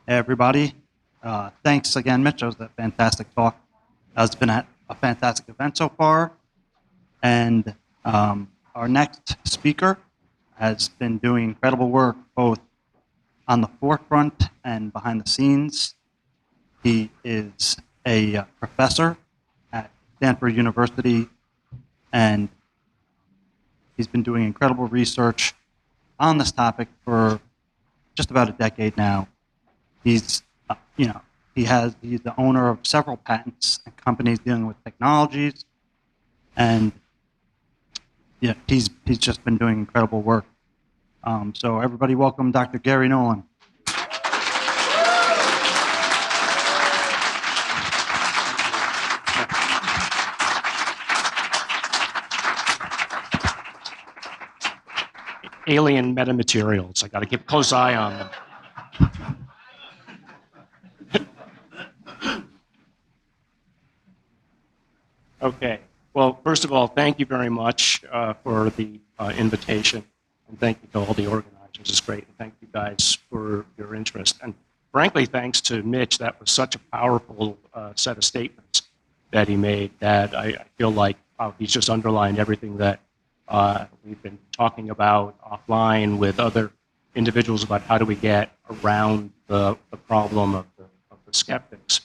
Hey, everybody. Thanks again, Mitch. That was a fantastic talk. It's been a fantastic event so far. And our next speaker has been doing incredible work both on the forefront and behind the scenes. He is a professor at Stanford University, and he's been doing incredible research on this topic for just about a decade now. He's, he's the owner of several patents and companies dealing with technologies, and he's just been doing incredible work. So everybody, welcome Dr. Garry Nolan. Alien metamaterials. I got to keep a close eye on them. Okay. Well, first of all, thank you very much for the invitation, and thank you to all the organizers. It's great, and thank you guys for your interest. And frankly, thanks to Mitch, that was such a powerful set of statements that he made that I feel like he's just underlined everything that we've been talking about offline with other individuals about how do we get around the problem of the skeptics.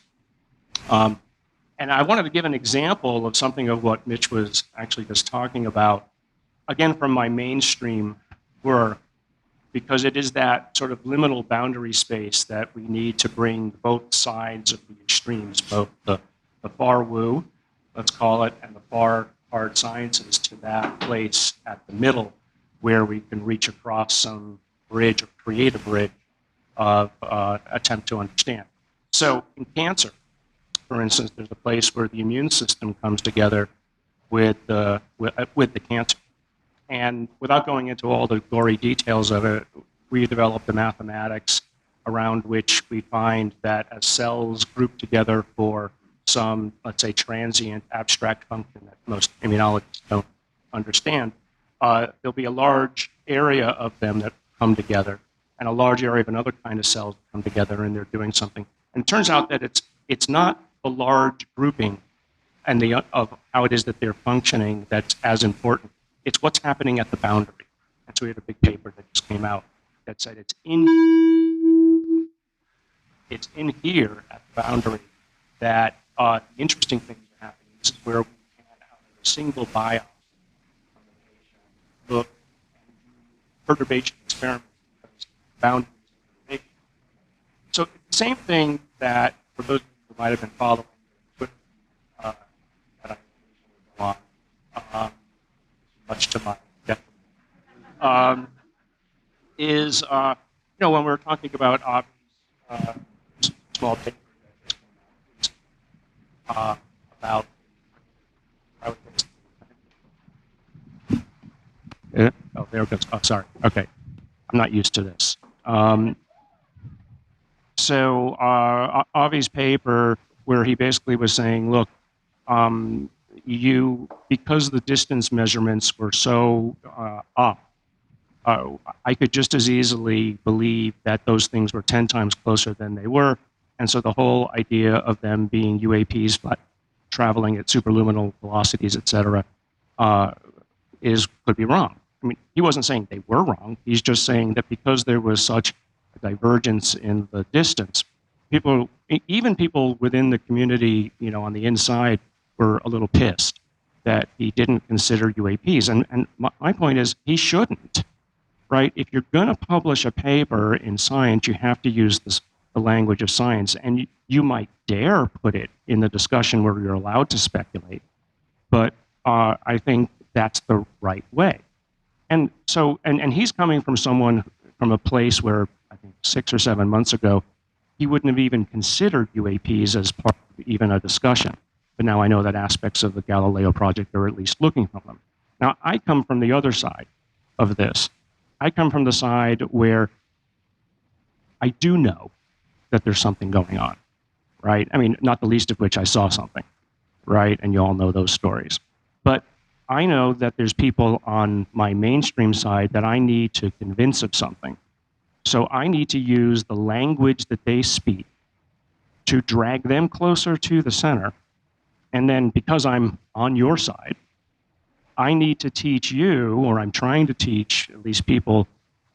And I wanted to give an example of something of what Mitch was actually just talking about, again, from my mainstream work, because it is that sort of liminal boundary space that we need to bring both sides of the extremes, both the far woo, let's call it, and the far hard sciences to that place at the middle where we can reach across some bridge or create a bridge of attempt to understand. So in cancer, for instance, there's a place where the immune system comes together with the cancer. And without going into all the gory details of it, we developed the mathematics around which we find that as cells group together for some, let's say, transient abstract function that most immunologists don't understand, there'll be a large area of them that come together and a large area of another kind of cells that come together, and they're doing something. And it turns out that it's not the large grouping and of how it is that they're functioning that's as important. It's what's happening at the boundary. And so we had a big paper that just came out that said it's in here at the boundary that interesting things are happening. This is where we can, out of a single biopsy from the patient, look and do perturbation experiments because boundaries of perturbation. So it's the same thing that, for those who might have been following Twitter, that I occasionally go on, much to my detriment, is when we're talking about obvious small papers about oh, there it goes. Oh, sorry. Okay, I'm not used to this. So Avi's paper, where he basically was saying, look, because the distance measurements were so off, I could just as easily believe that those things were 10 times closer than they were. And so the whole idea of them being UAPs, but traveling at superluminal velocities, et cetera, could be wrong. I mean, he wasn't saying they were wrong. He's just saying that because there was such a divergence in the distance, even people within the community, on the inside, were a little pissed that he didn't consider UAPs. And my point is, he shouldn't, right? If you're going to publish a paper in science, you have to use the language of science, and you might dare put it in the discussion where you're allowed to speculate, but I think that's the right way. And so, and he's coming from a place where I think 6 or 7 months ago, he wouldn't have even considered UAPs as part of even a discussion. But now I know that aspects of the Galileo project are at least looking for them. Now, I come from the other side of this. I come from the side where I do know that there's something going on, right? I mean, not the least of which I saw something, right? And you all know those stories. But I know that there's people on my mainstream side that I need to convince of something. So I need to use the language that they speak to drag them closer to the center. And then because I'm on your side, I need to teach you, or I'm trying to teach at least people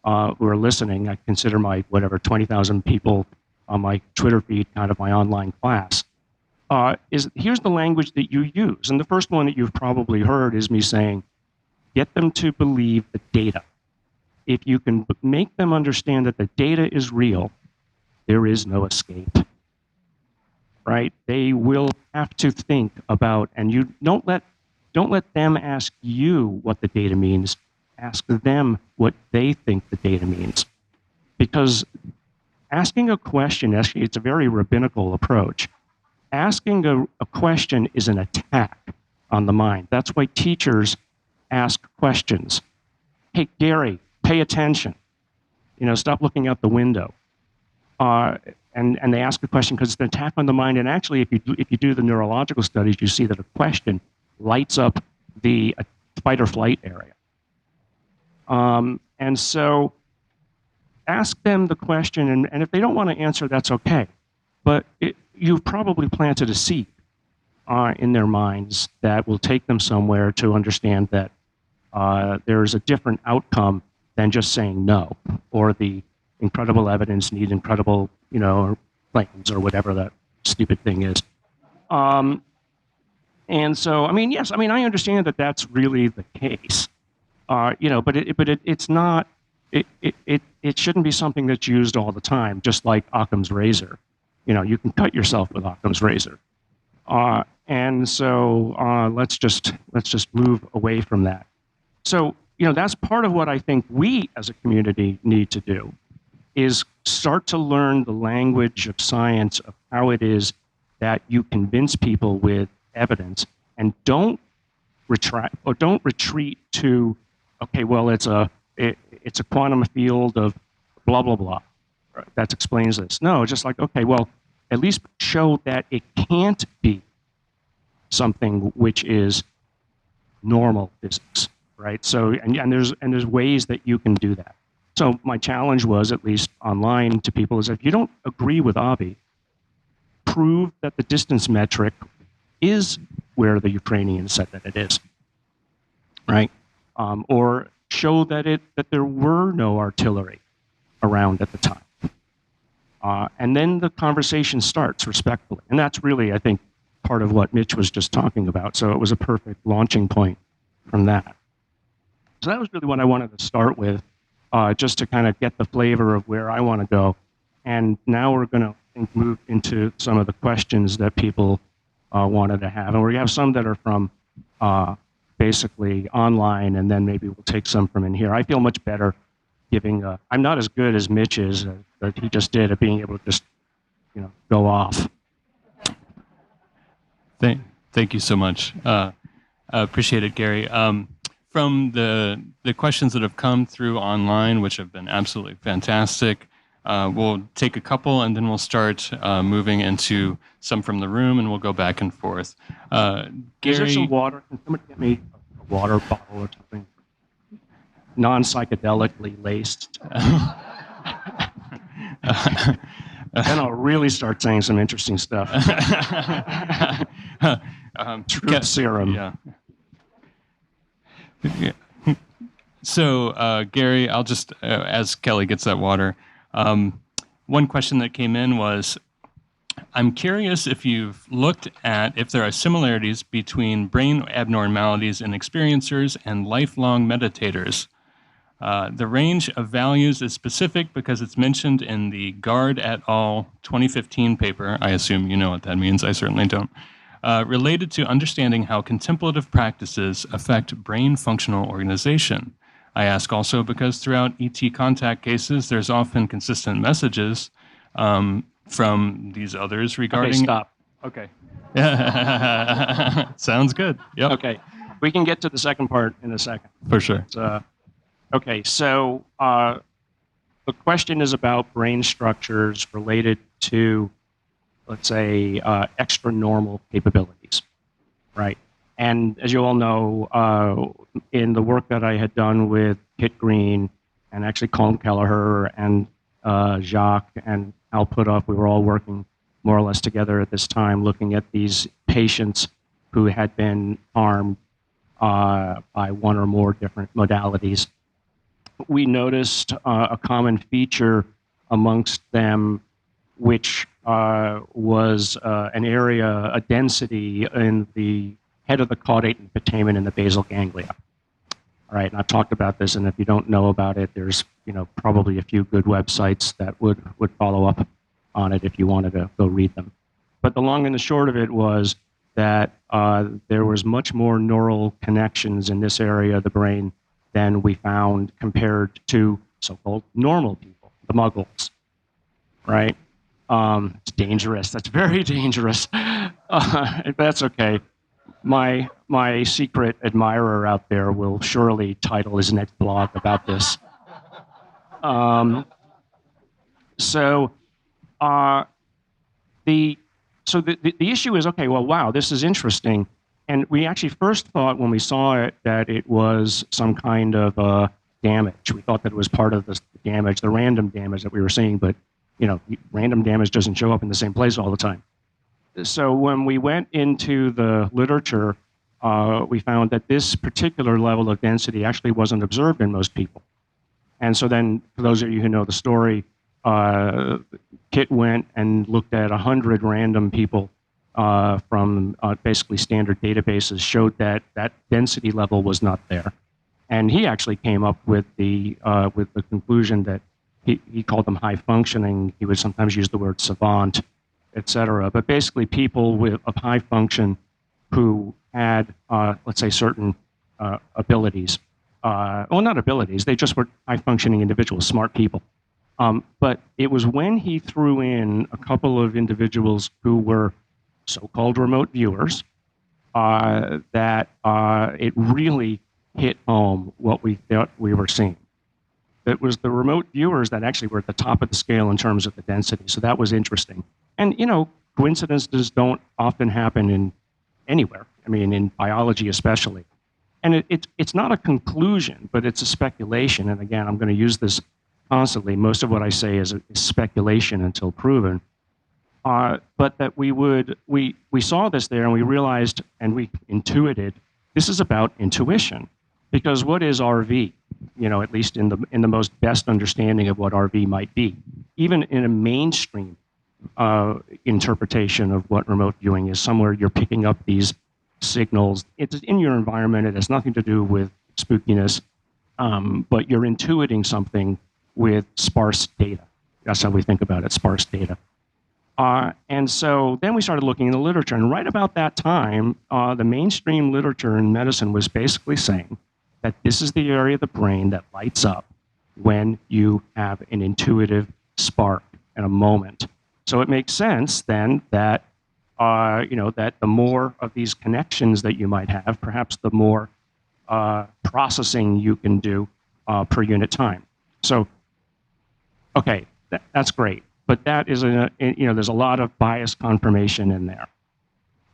who are listening. I consider my, 20,000 people on my Twitter feed kind of my online class. Here's the language that you use. And the first one that you've probably heard is me saying, get them to believe the data. If you can make them understand that the data is real, there is no escape. Right? They will have to think about, and you don't let them ask you what the data means. Ask them what they think the data means. Because asking a question, actually, it's a very rabbinical approach. Asking a question is an attack on the mind. That's why teachers ask questions. Hey, Gary, pay attention. Stop looking out the window. And they ask a question because it's an attack on the mind. And actually, if you do the neurological studies, you see that a question lights up the fight or flight area. And so ask them the question, and if they don't want to answer, that's okay. But you've probably planted a seed in their minds that will take them somewhere to understand that there's a different outcome than just saying no, or the incredible evidence need incredible, claims, or whatever that stupid thing is. And so, yes, I understand that that's really the case, but it's not. It shouldn't be something that's used all the time, just like Occam's razor. You can cut yourself with Occam's razor, and so let's just move away from that. So that's part of what I think we as a community need to do, is start to learn the language of science, of how it is that you convince people with evidence, and don't retreat to, okay, well, it's a quantum field of blah blah blah that explains this. No, just like, okay, well, at least show that it can't be something which is normal physics, right? So and there's ways that you can do that. So my challenge was, at least online to people, is if you don't agree with Avi, prove that the distance metric is where the Ukrainians said that it is, right? Or show that there were no artillery around at the time. And then the conversation starts respectfully. And that's really, I think, part of what Mitch was just talking about. So it was a perfect launching point from that. So that was really what I wanted to start with, just to kind of get the flavor of where I want to go. And now we're going to move into some of the questions that people wanted to have. And we have some that are from basically online, and then maybe we'll take some from in here. I feel much better giving, I'm not as good as Mitch is, that he just did, at being able to just, go off. Thank you so much. I appreciate it, Gary. From the questions that have come through online, which have been absolutely fantastic, we'll take a couple, and then we'll start moving into some from the room, and we'll go back and forth. Gary, is there some water? Can somebody get me a water bottle or something? Non-psychedelically laced. Then I'll really start saying some interesting stuff. Truth serum. Yeah. So, Gary, I'll just, as Kelly gets that water, one question that came in was, I'm curious if you've looked at if there are similarities between brain abnormalities in experiencers and lifelong meditators. The range of values is specific because it's mentioned in the Gard et al. 2015 paper. I assume you know what that means. I certainly don't. Related to understanding how contemplative practices affect brain functional organization. I ask also because throughout ET contact cases, there's often consistent messages from these others regarding... Okay, stop. Okay. Sounds good. Yep. Okay. We can get to the second part in a second. For sure. Okay, so the question is about brain structures related to, let's say, extra normal capabilities, right? And as you all know, in the work that I had done with Kit Green and actually Colin Kelleher and Jacques and Al Puthoff, we were all working more or less together at this time, looking at these patients who had been harmed by one or more different modalities. We noticed a common feature amongst them, which was an area, a density in the head of the caudate and putamen in the basal ganglia. All right, and I've talked about this, and if you don't know about it, there's probably a few good websites that would follow up on it if you wanted to go read them. But the long and the short of it was that there was much more neural connections in this area of the brain than we found compared to so-called normal people, the muggles, right? It's dangerous. That's very dangerous. That's okay. My secret admirer out there will surely title his next blog about this. So the issue is, okay, well, wow, this is interesting. And we actually first thought when we saw it that it was some kind of damage. We thought that it was part of the damage, the random damage that we were seeing, but random damage doesn't show up in the same place all the time. So when we went into the literature, we found that this particular level of density actually wasn't observed in most people. And so then, for those of you who know the story, Kit went and looked at 100 random people from basically standard databases, showed that that density level was not there. And he actually came up with the conclusion that he called them high functioning. He would sometimes use the word savant, et cetera. But basically people of high function who had, let's say, certain abilities. Well, not abilities. They just were high functioning individuals, smart people. But it was when he threw in a couple of individuals who were so-called remote viewers that it really hit home what we thought we were seeing. It was the remote viewers that actually were at the top of the scale in terms of the density. So that was interesting. And, coincidences don't often happen in anywhere. I mean, in biology especially. And it's not a conclusion, but it's a speculation. And again, I'm going to use this constantly. Most of what I say is speculation until proven. But that we saw this there and we realized and we intuited this is about intuition. Because what is RV? At least in the most best understanding of what RV might be. Even in a mainstream interpretation of what remote viewing is, somewhere you're picking up these signals. It's in your environment. It has nothing to do with spookiness, but you're intuiting something with sparse data. That's how we think about it, sparse data. And so then we started looking in the literature, and right about that time, the mainstream literature in medicine was basically saying that this is the area of the brain that lights up when you have an intuitive spark and a moment. So it makes sense then that that the more of these connections that you might have, perhaps the more processing you can do per unit time. So, okay, that's great, but that is there's a lot of bias confirmation in there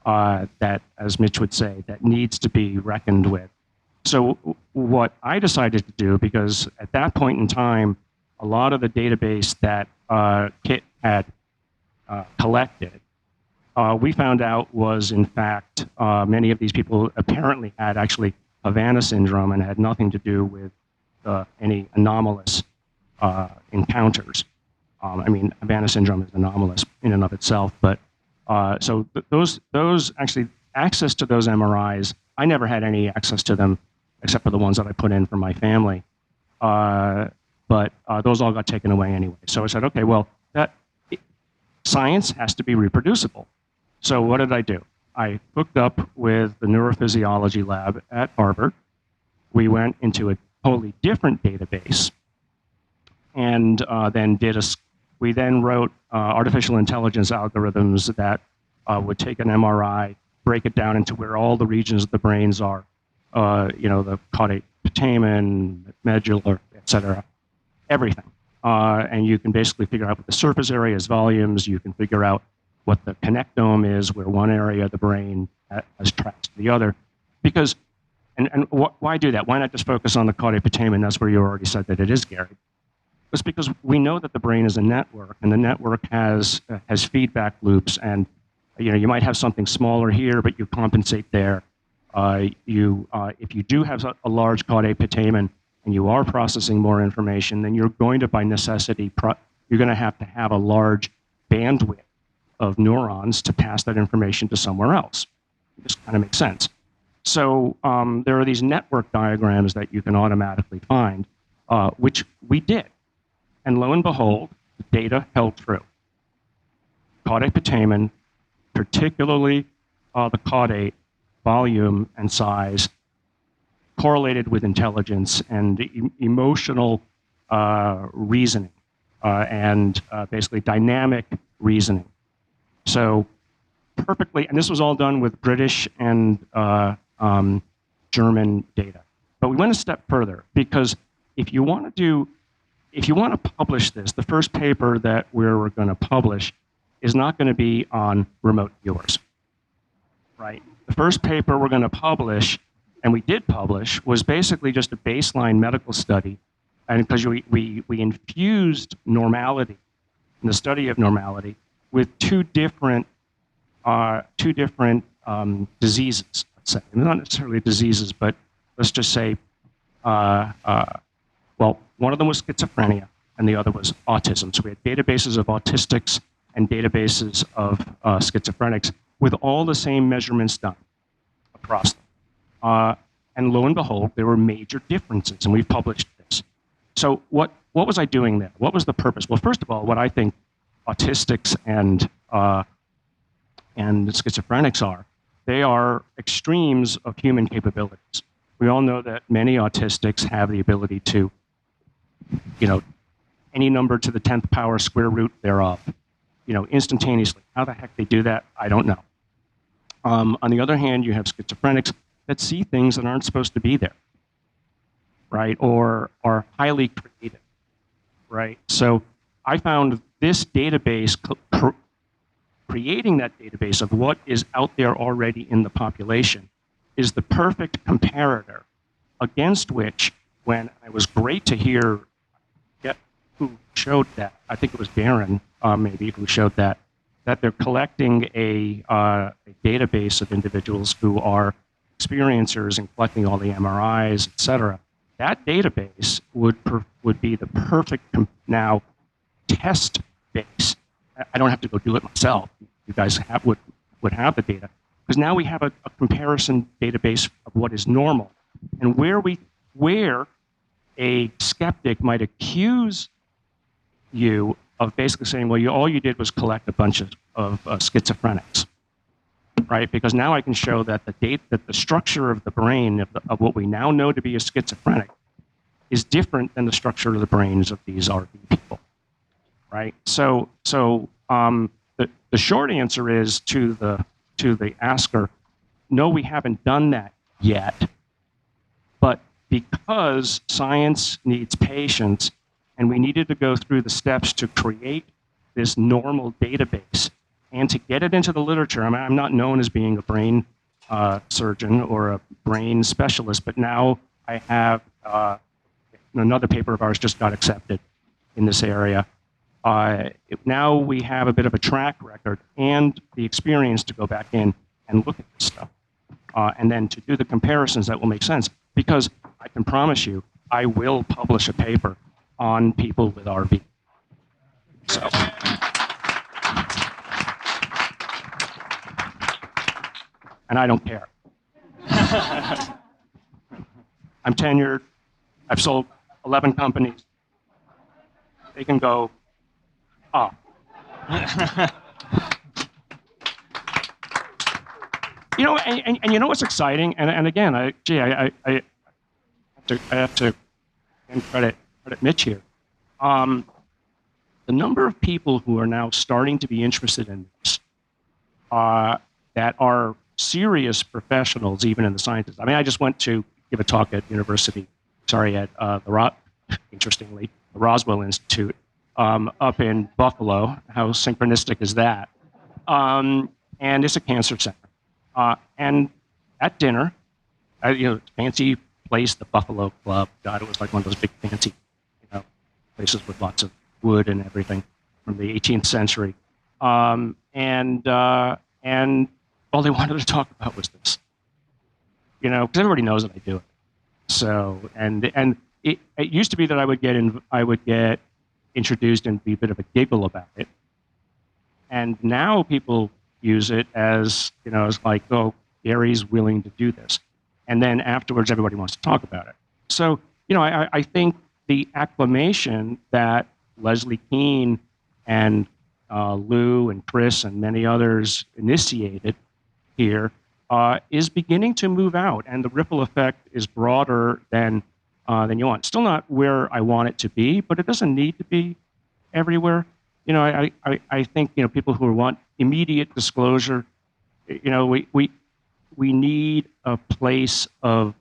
that, as Mitch would say, that needs to be reckoned with. So what I decided to do, because at that point in time, a lot of the database that Kit had collected, we found out was, in fact, many of these people apparently had actually Havana Syndrome and had nothing to do with any anomalous encounters. Havana Syndrome is anomalous in and of itself, but so those actually, access to those MRIs, I never had any access to them except for the ones that I put in for my family. But those all got taken away anyway. So I said, okay, well, science has to be reproducible. So what did I do? I hooked up with the neurophysiology lab at Harvard. We went into a totally different database, and we then wrote artificial intelligence algorithms that would take an MRI, break it down into where all the regions of the brains are, the caudate putamen, medulla, et cetera, everything. And you can basically figure out what the surface area is, volumes. You can figure out what the connectome is, where one area of the brain has tracks to the other. Because, why do that? Why not just focus on the caudate putamen? That's where you already said that it is, Gary. It's because we know that the brain is a network, and the network has feedback loops, and you might have something smaller here, but you compensate there. If you do have a large caudate putamen and you are processing more information, then you're going to, by necessity, you're going to have a large bandwidth of neurons to pass that information to somewhere else. It just kind of makes sense. So there are these network diagrams that you can automatically find, which we did. And lo and behold, the data held true. Caudate putamen, particularly the caudate volume and size, correlated with intelligence and emotional reasoning and basically dynamic reasoning. So perfectly, and this was all done with British and German data. But we went a step further, because if you want to publish this, the first paper that we're going to publish is not going to be on remote viewers, right? The first paper we're going to publish, and we did publish, was basically just a baseline medical study, and because we infused normality, in the study of normality, with two different diseases, let's say. And not necessarily diseases, but let's just say, well, one of them was schizophrenia, and the other was autism. So we had databases of autistics and databases of schizophrenics with all the same measurements done across them. And lo and behold, there were major differences, and we've published this. So what was I doing there? What was the purpose? Well, first of all, what I think autistics and schizophrenics are, they are extremes of human capabilities. We all know that many autistics have the ability to, any number to the 10th power square root thereof, instantaneously. How the heck they do that, I don't know. On the other hand, you have schizophrenics that see things that aren't supposed to be there, right? Or are highly creative, right? So I found this database, creating that database of what is out there already in the population, is the perfect comparator against which, when it was great to hear, who showed that, I think it was Darren maybe who showed that they're collecting a database of individuals who are experiencers and collecting all the MRIs, et cetera. That database would be the perfect now test base. I don't have to go do it myself. You guys would have the data, because now we have a comparison database of what is normal, and where a skeptic might accuse you of basically saying, well, all you did was collect a bunch of schizophrenics, right? Because now I can show that the structure of the brain of what we now know to be a schizophrenic is different than the structure of the brains of these RV people, right? So the short answer is to the asker, no, we haven't done that yet, but because science needs patience, and we needed to go through the steps to create this normal database and to get it into the literature. I mean, I'm not known as being a brain surgeon or a brain specialist, but now I have another paper of ours just got accepted in this area. Now we have a bit of a track record and the experience to go back in and look at this stuff, and then to do the comparisons that will make sense. Because I can promise you, I will publish a paper on people with RV. So, and I don't care. I'm tenured. I've sold 11 companies. They can go, oh. And you know what's exciting? And again, I have to credit Mitch here. The number of people who are now starting to be interested in this, that are serious professionals, even in the sciences. I mean, I just went to give a talk at interestingly, the Roswell Institute up in Buffalo. How synchronistic is that? And it's a cancer center. And at dinner, fancy place, the Buffalo Club. God, it was like one of those big fancy, places with lots of wood and everything from the 18th century. And all they wanted to talk about was this, because everybody knows that I do it. So, and it used to be that I would get introduced and be a bit of a giggle about it. And now people use it as, it's like, oh, Gary's willing to do this. And then afterwards, everybody wants to talk about it. So, I think the acclamation that Leslie Kean and Lou and Chris and many others initiated here is beginning to move out, and the ripple effect is broader than you want. Still not where I want it to be, but it doesn't need to be everywhere. I think people who want immediate disclosure, we need a place of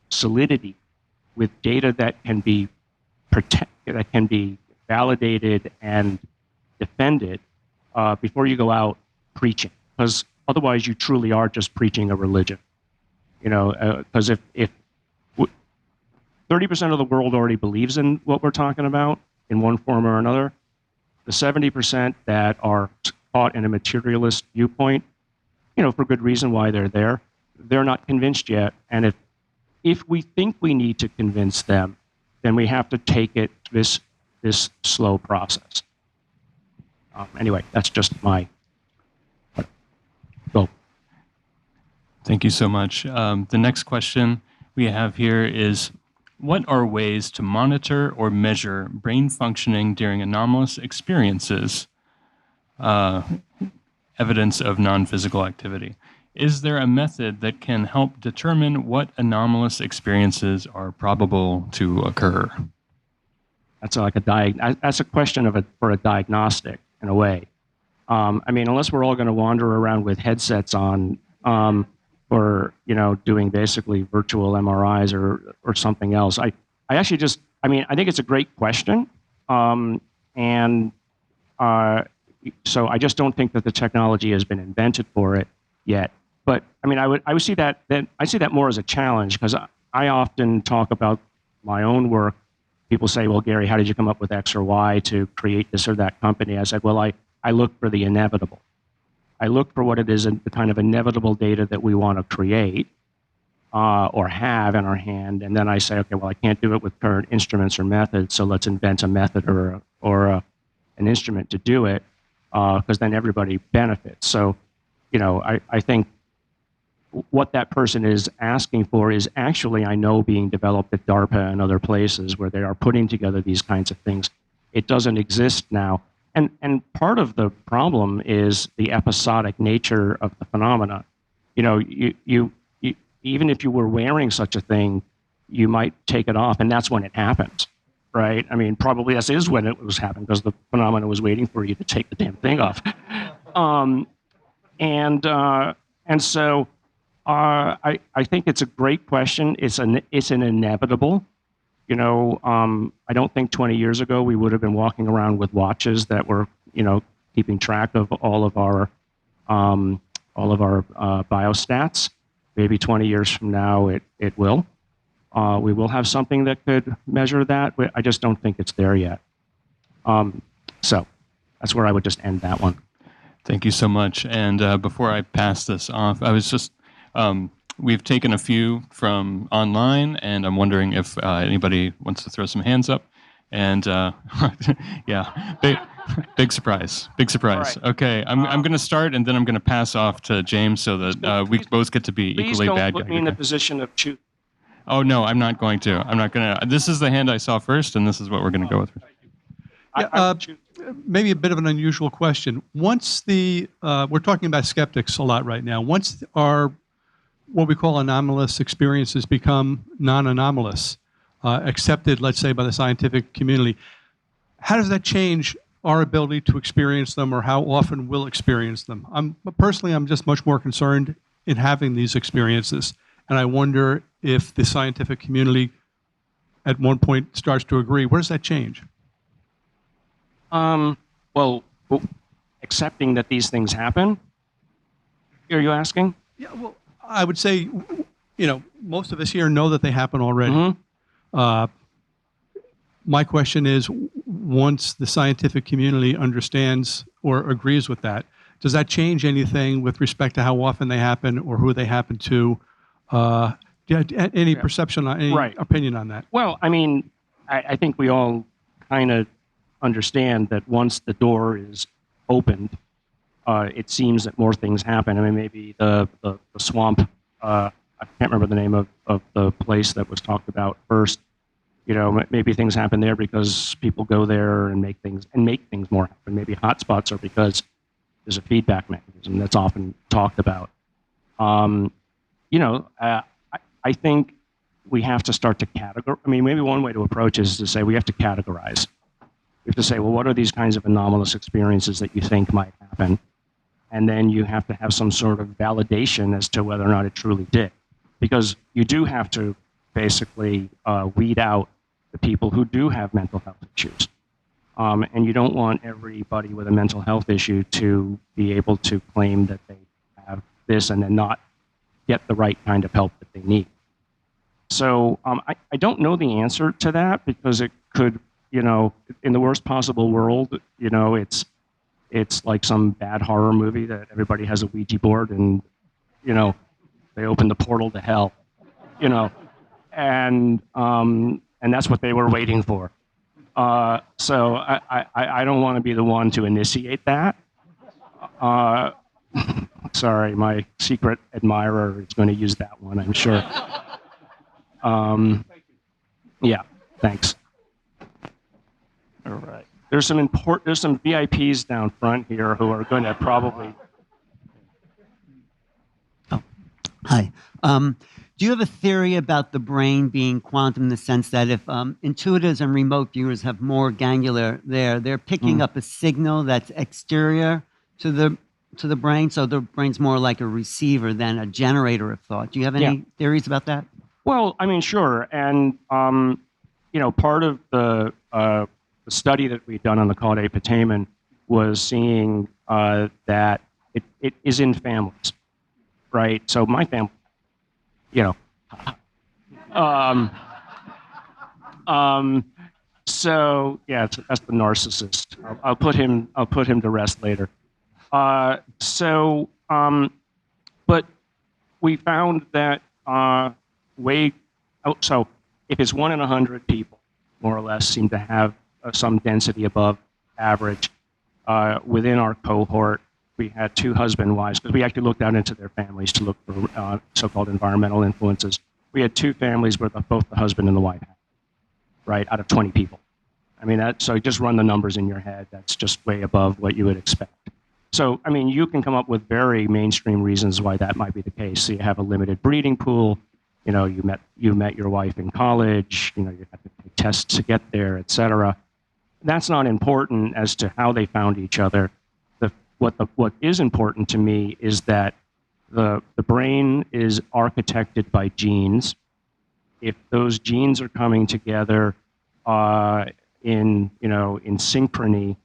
solidity with data that can be that can be validated and defended before you go out preaching, because otherwise you truly are just preaching a religion. Because if 30% of the world already believes in what we're talking about in one form or another, the 70% that are caught in a materialist viewpoint, for good reason why they're not convinced yet. And if we think we need to convince them, then we have to take it this slow process. Anyway, that's just my goal. Thank you so much. The next question we have here is, what are ways to monitor or measure brain functioning during anomalous experiences? Evidence of non-physical activity. Is there a method that can help determine what anomalous experiences are probable to occur? That's like that's a question for a diagnostic in a way. Unless we're all going to wander around with headsets on, or doing basically virtual MRIs or something else. I actually I think it's a great question, so I just don't think that the technology has been invented for it yet. But I would see that more as a challenge, because I often talk about my own work. People say, well, Gary, how did you come up with X or Y to create this or that company? I said, well, I look for the inevitable. I look for what it is, the kind of inevitable data that we want to create or have in our hand. And then I say, okay, well, I can't do it with current instruments or methods, so let's invent a method or an instrument to do it, because then everybody benefits. So, I think what that person is asking for is actually, I know, being developed at DARPA and other places where they are putting together these kinds of things. It doesn't exist now. And part of the problem is the episodic nature of the phenomena. You even if you were wearing such a thing, you might take it off, and that's when it happens, right? Probably this is when it was happening, because the phenomena was waiting for you to take the damn thing off. And so I think it's a great question. It's an inevitable. I don't think 20 years ago we would have been walking around with watches that were, keeping track of all of our biostats. Maybe 20 years from now, it will. We will have something that could measure that. I just don't think it's there yet. So that's where I would just end that one. Thank you so much. And before I pass this off, I was just, we've taken a few from online, and I'm wondering if anybody wants to throw some hands up. And yeah, big surprise, big surprise. Right. Okay, I'm going to start, and then I'm going to pass off to James so that we both get to be equally bad guys. Please don't put me in the position of choosing. Oh, no, I'm not going to. I'm not going to. This is the hand I saw first, and this is what we're going to go with. Yeah, maybe a bit of an unusual question. Once we're talking about skeptics a lot right now. Once our what we call anomalous experiences become non-anomalous, accepted, let's say, by the scientific community, how does that change our ability to experience them, or how often we'll experience them? I'm just much more concerned in having these experiences, and I wonder if the scientific community at one point starts to agree. Where does that change? Well, accepting that these things happen, are you asking? Yeah, well, I would say, most of us here know that they happen already. Mm-hmm. my question is, once the scientific community understands or agrees with that, does that change anything with respect to how often they happen or who they happen to? Any perception, any opinion on that? Well, I mean, I think we all kind of understand that once the door is opened, it seems that more things happen. I mean, maybe the swamp, I can't remember the name of the place that was talked about first. You know, maybe things happen there because people go there and make things more happen. Maybe hotspots are because there's a feedback mechanism that's often talked about. You know, I think we have to start to categorize. I mean, maybe one way to approach is to say we have to categorize. We have to say, well, what are these kinds of anomalous experiences that you think might happen? And then you have to have some sort of validation as to whether or not it truly did. Because you do have to basically weed out the people who do have mental health issues. And you don't want everybody with a mental health issue to be able to claim that they have this and then not get the right kind of help that they need. So I don't know the answer to that because it could, you know, in the worst possible world, you know, it's like some bad horror movie that everybody has a Ouija board and, you know, they open the portal to hell, you know, and that's what they were waiting for. So I don't want to be the one to initiate that. Sorry, my secret admirer is going to use that one, I'm sure. Yeah, thanks. All right. There's some VIPs down front here who are going to probably. Oh, hi. Do you have a theory about the brain being quantum in the sense that if intuitives and remote viewers have more ganglia there, they're picking up a signal that's exterior to the brain, so the brain's more like a receiver than a generator of thought. Do you have any theories about that? Well, I mean, sure. And, you know, part of the study that we'd done on the caudate putamen was seeing that it is in families, right? So my family, you know. So, yeah, that's the narcissist. I'll put him to rest later. But we found that so if it's 1 in 100 people, more or less, seem to have some density above average. Within our cohort, we had 2 husband-wives, because we actually looked out into their families to look for so-called environmental influences. We had 2 families where both the husband and the wife had, right, out of 20 people. I mean, so just run the numbers in your head. That's just way above what you would expect. So, I mean, you can come up with very mainstream reasons why that might be the case. So you have a limited breeding pool. You know, you met your wife in college. You know, you have to take tests to get there, et cetera. That's not important as to how they found each other. What is important to me is that the brain is architected by genes. If those genes are coming together in synchrony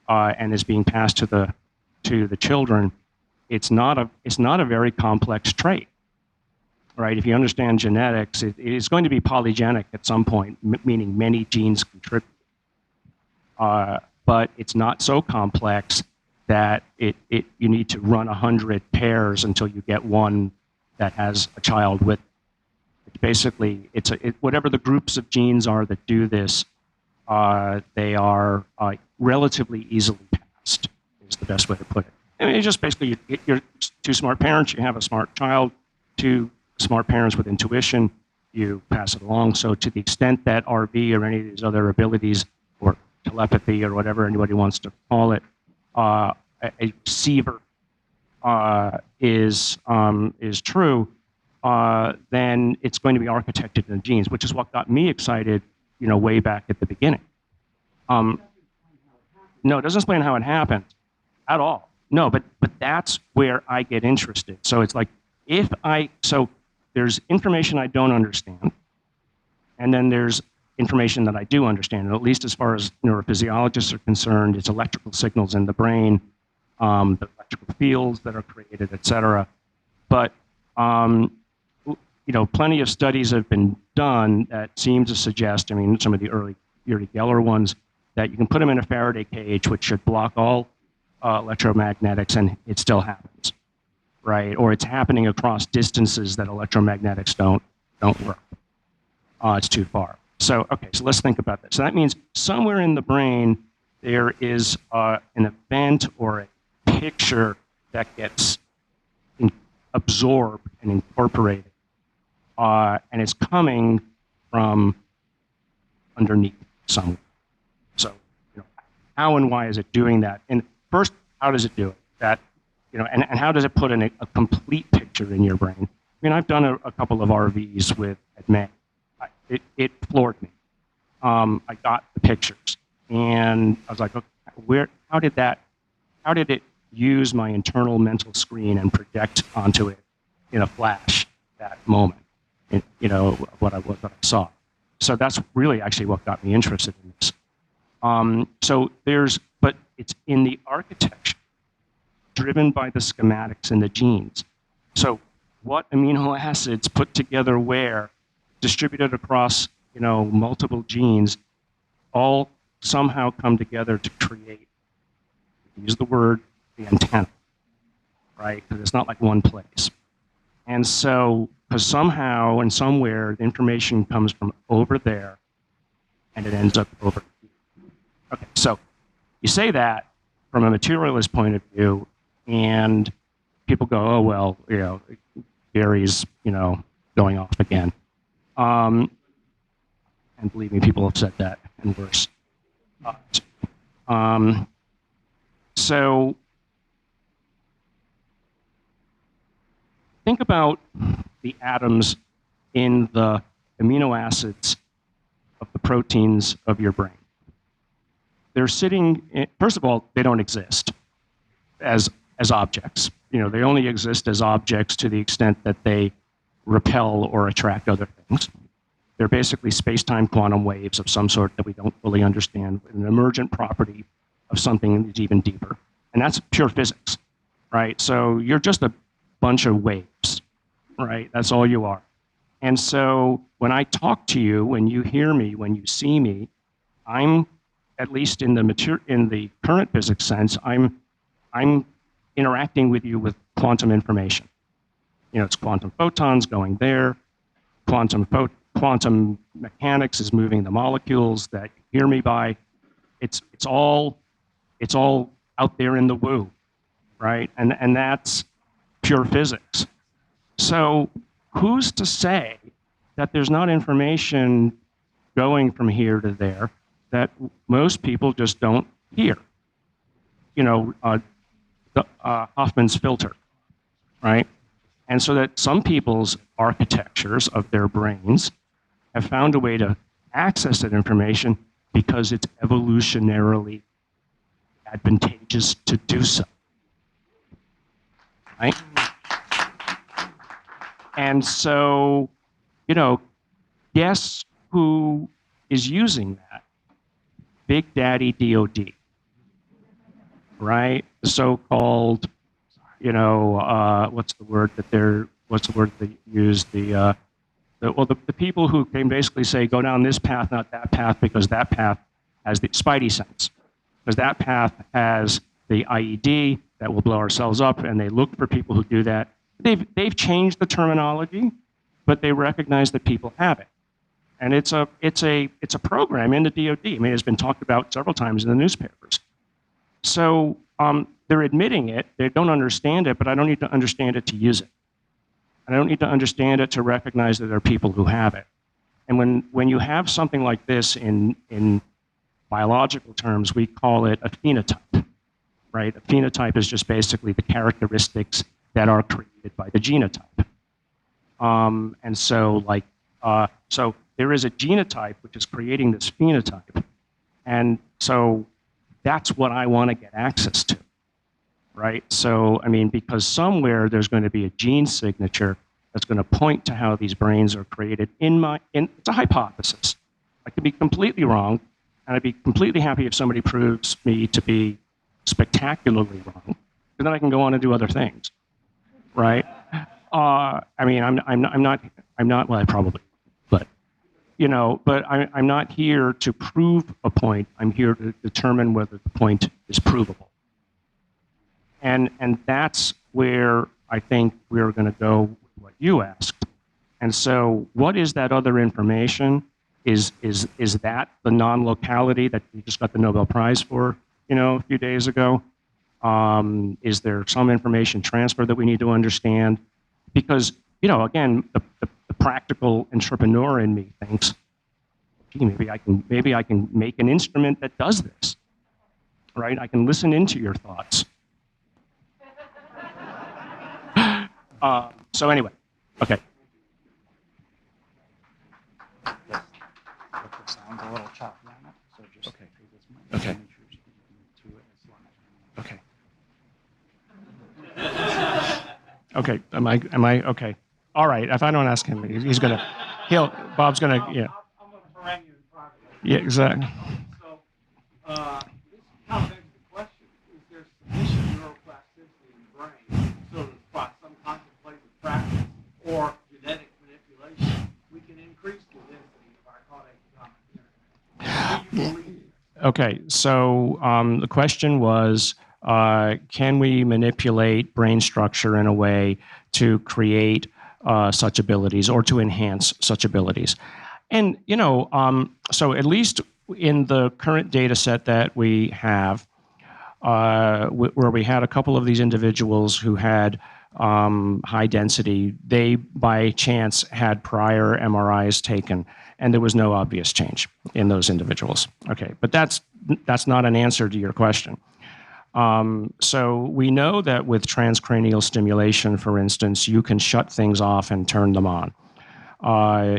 and is being passed to the children, it's not a very complex trait, right? If you understand genetics, it is going to be polygenic at some point, meaning many genes contribute. But it's not so complex that you need to run 100 pairs until you get one that has a child with it. Basically, whatever the groups of genes are that do this, they are relatively easily passed, is the best way to put it. I mean, it's just basically you're 2 smart parents, you have a smart child, 2 smart parents with intuition, you pass it along. So to the extent that RV or any of these other abilities, or telepathy or whatever anybody wants to call it, a receiver is true, then it's going to be architected in the genes, which is what got me excited, you know, way back at the beginning. No, it doesn't explain how it happened at all. No, but that's where I get interested. So it's like, so there's information I don't understand, and then there's information that I do understand, and at least as far as neurophysiologists are concerned, it's electrical signals in the brain, the electrical fields that are created, et cetera. But, you know, plenty of studies have been done that seem to suggest, I mean, some of the early Uri Geller ones, that you can put them in a Faraday cage, which should block all electromagnetics, and it still happens, right? Or it's happening across distances that electromagnetics don't work. It's too far. So, okay, so let's think about this. So that means somewhere in the brain there is an event or a picture that gets absorbed and incorporated, and it's coming from underneath somewhere. So, how and why is it doing that? And first, how does it do it? That, and how does it put in a complete picture in your brain? I mean, I've done a couple of RVs with Admiral. It floored me. I got the pictures, and I was like, okay, how did it use my internal mental screen and project onto it in a flash that moment, what I saw. So that's really actually what got me interested in this. But it's in the architecture, driven by the schematics and the genes. So what amino acids put together where, distributed across, multiple genes, all somehow come together to create, use the word, the antenna, right? Because it's not like one place. And so, because somehow and somewhere, the information comes from over there, and it ends up over here. Okay, so you say that from a materialist point of view, and people go, oh, well, Gary's, going off again. And believe me, people have said that and worse. So think about the atoms in the amino acids of the proteins of your brain. They're sitting, first of all, they don't exist as objects. They only exist as objects to the extent that they repel or attract other things. They're basically space-time quantum waves of some sort that we don't fully understand, an emergent property of something that's even deeper. And that's pure physics, right? So you're just a bunch of waves, right? That's all you are. And so when I talk to you, when you hear me, when you see me, I'm, at least in the current physics sense, I'm interacting with you with quantum information. It's quantum photons going there. Quantum mechanics is moving the molecules that you hear me by. It's all out there in the woo, right? And that's pure physics. So who's to say that there's not information going from here to there that most people just don't hear? Hoffman's filter, right? And so that some people's architectures of their brains have found a way to access that information because it's evolutionarily advantageous to do so, right? And so, guess who is using that? Big Daddy DOD, right? The so-called, what's the word they use? The people who can basically say, go down this path, not that path, because that path has the spidey sense. Because that path has the IED that will blow ourselves up, and they look for people who do that. They've changed the terminology, but they recognize that people have it. And it's a program in the DoD. I mean, it's been talked about several times in the newspapers. So they're admitting it. They don't understand it, but I don't need to understand it to use it. I don't need to understand it to recognize that there are people who have it. And when you have something like this in biological terms, we call it a phenotype, right? A phenotype is just basically the characteristics that are created by the genotype. And so, so there is a genotype which is creating this phenotype. And so that's what I want to get access to, right? So, I mean, because somewhere there's going to be a gene signature that's going to point to how these brains are created it's a hypothesis. I could be completely wrong, and I'd be completely happy if somebody proves me to be spectacularly wrong, and then I can go on and do other things, right? I mean, I'm not, well, I probably, but but I'm not here to prove a point. I'm here to determine whether the point is provable. And that's where I think we're going to go with what you asked. And so what is that other information? Is that the non-locality that you just got the Nobel Prize for, a few days ago? Is there some information transfer that we need to understand? Because, again, the practical entrepreneur in me thinks, gee, maybe I can make an instrument that does this, right? I can listen into your thoughts. So anyway, okay. Sounds a little choppy on it, so just okay. Okay. Okay. Am I okay? All right. If I don't ask him, Bob's gonna, yeah. I'm gonna harangue you in private. Yeah, exactly. So, this kind of begs the question: is there sufficient neuroplasticity in the brain so that by some contemplative practice or genetic manipulation, we can increase the density of our caudate Do you believe this? Okay. So the question was, can we manipulate brain structure in a way to create such abilities or to enhance such abilities? And, so at least in the current data set that we have, where we had a couple of these individuals who had high density, they by chance had prior MRIs taken, and there was no obvious change in those individuals. Okay, but that's not an answer to your question. So we know that with transcranial stimulation, for instance, you can shut things off and turn them on.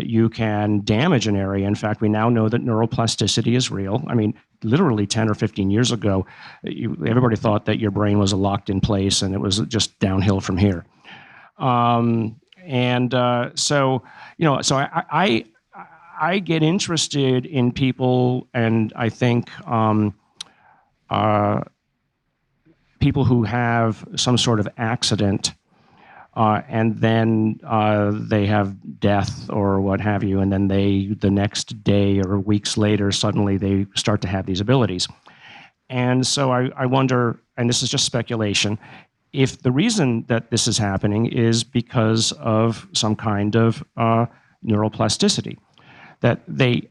You can damage an area. In fact, we now know that neuroplasticity is real. I mean, literally 10 or 15 years ago, everybody thought that your brain was locked in place and it was just downhill from here. So I get interested in people, and I think people who have some sort of accident, and then they have death or what have you, and then the next day or weeks later, suddenly they start to have these abilities. And so I wonder, and this is just speculation, if the reason that this is happening is because of some kind of neuroplasticity, that they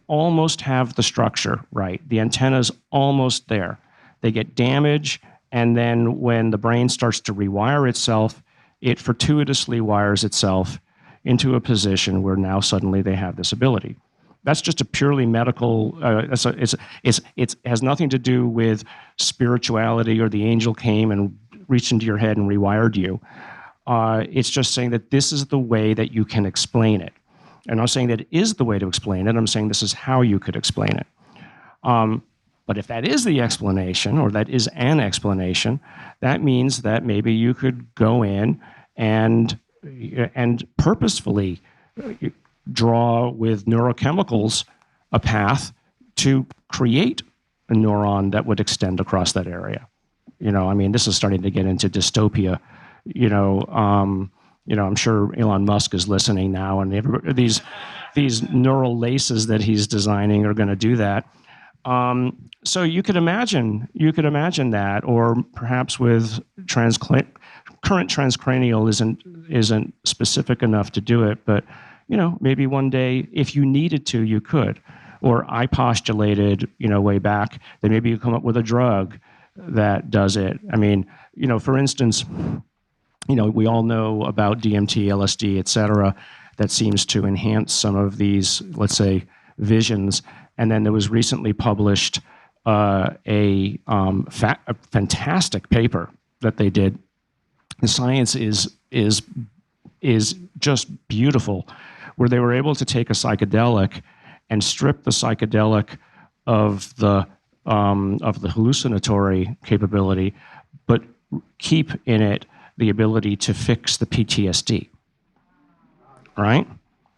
almost have the structure right. The antenna's almost there. They get damage, and then when the brain starts to rewire itself, it fortuitously wires itself into a position where now suddenly they have this ability. That's just a purely medical, it has nothing to do with spirituality or the angel came and reached into your head and rewired you. It's just saying that this is the way that you can explain it. And I'm not saying that it is the way to explain it. I'm saying this is how you could explain it. But if that is the explanation, or that is an explanation, that means that maybe you could go in and purposefully draw with neurochemicals a path to create a neuron that would extend across that area. I mean, this is starting to get into dystopia. I'm sure Elon Musk is listening now, and these neural laces that he's designing are going to do that. So you could imagine that, or perhaps with current transcranial isn't specific enough to do it, but maybe one day, if you needed to, you could. Or I postulated, way back, that maybe you come up with a drug that does it. I mean, for instance, we all know about DMT, LSD, et cetera, that seems to enhance some of these, let's say, visions. And then there was recently published a fantastic paper that they did. The science is just beautiful, where they were able to take a psychedelic and strip the psychedelic of the hallucinatory capability, but keep in it the ability to fix the PTSD. Right?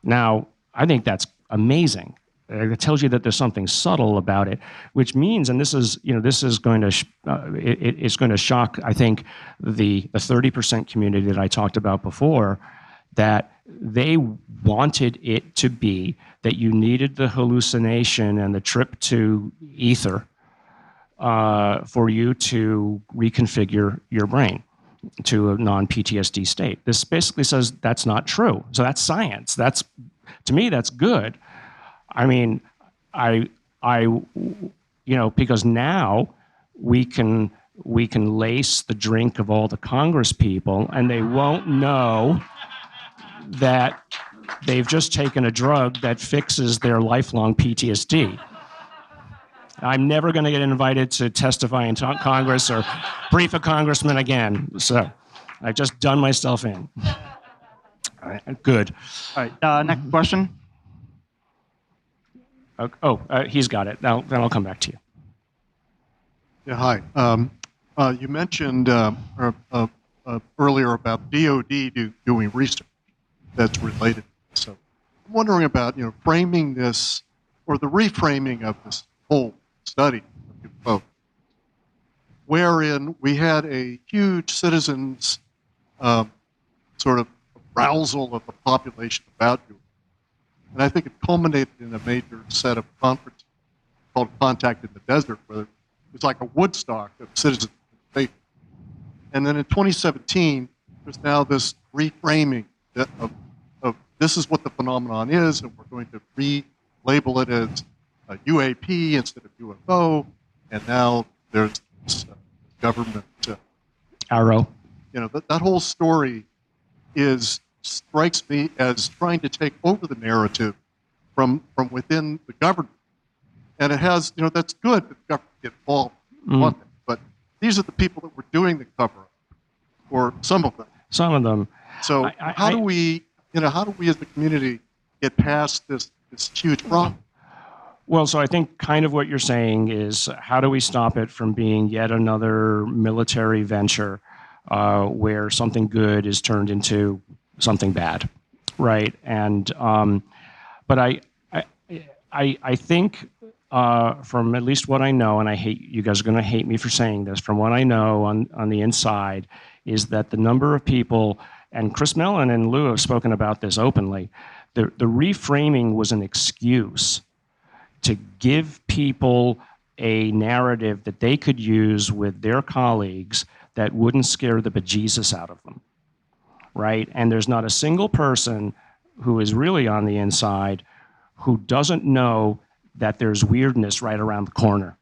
Now, I think that's amazing. It tells you that there's something subtle about it, which means, and this is going to it's going to shock, I think, the 30% community that I talked about before, that they wanted it to be that you needed the hallucination and the trip to ether for you to reconfigure your brain to a non-PTSD state. This basically says that's not true. So that's science. That's, to me, that's good. I mean, because now we can lace the drink of all the Congress people, and they won't know that they've just taken a drug that fixes their lifelong PTSD. I'm never going to get invited to testify in Congress or brief a congressman again. So I've just done myself in. All right, good. All right, next question. He's got it. Then I'll come back to you. Yeah, hi. You mentioned earlier about DoD doing research that's related. So I'm wondering about framing this or the reframing of this whole study of UFO, wherein we had a huge citizens sort of arousal of the population about you. And I think it culminated in a major set of conferences called Contact in the Desert, where it was like a Woodstock of citizens. And then in 2017, there's now this reframing of this is what the phenomenon is, and we're going to relabel it as a UAP instead of UFO. And now there's this, government Arrow. That whole story strikes me as trying to take over the narrative from within the government. And it has, that's good that the government get involved in it, but these are the people that were doing the cover-up, or some of them. Some of them. So how do we as the community get past this huge problem? Well, so I think kind of what you're saying is, how do we stop it from being yet another military venture where something good is turned into something bad, right? And but I think from at least what I know, and you guys are going to hate me for saying this, from what I know on the inside, is that the number of people, and Chris Mellon and Lou have spoken about this openly, the reframing was an excuse to give people a narrative that they could use with their colleagues that wouldn't scare the bejesus out of them, right? And there's not a single person who is really on the inside who doesn't know that there's weirdness right around the corner.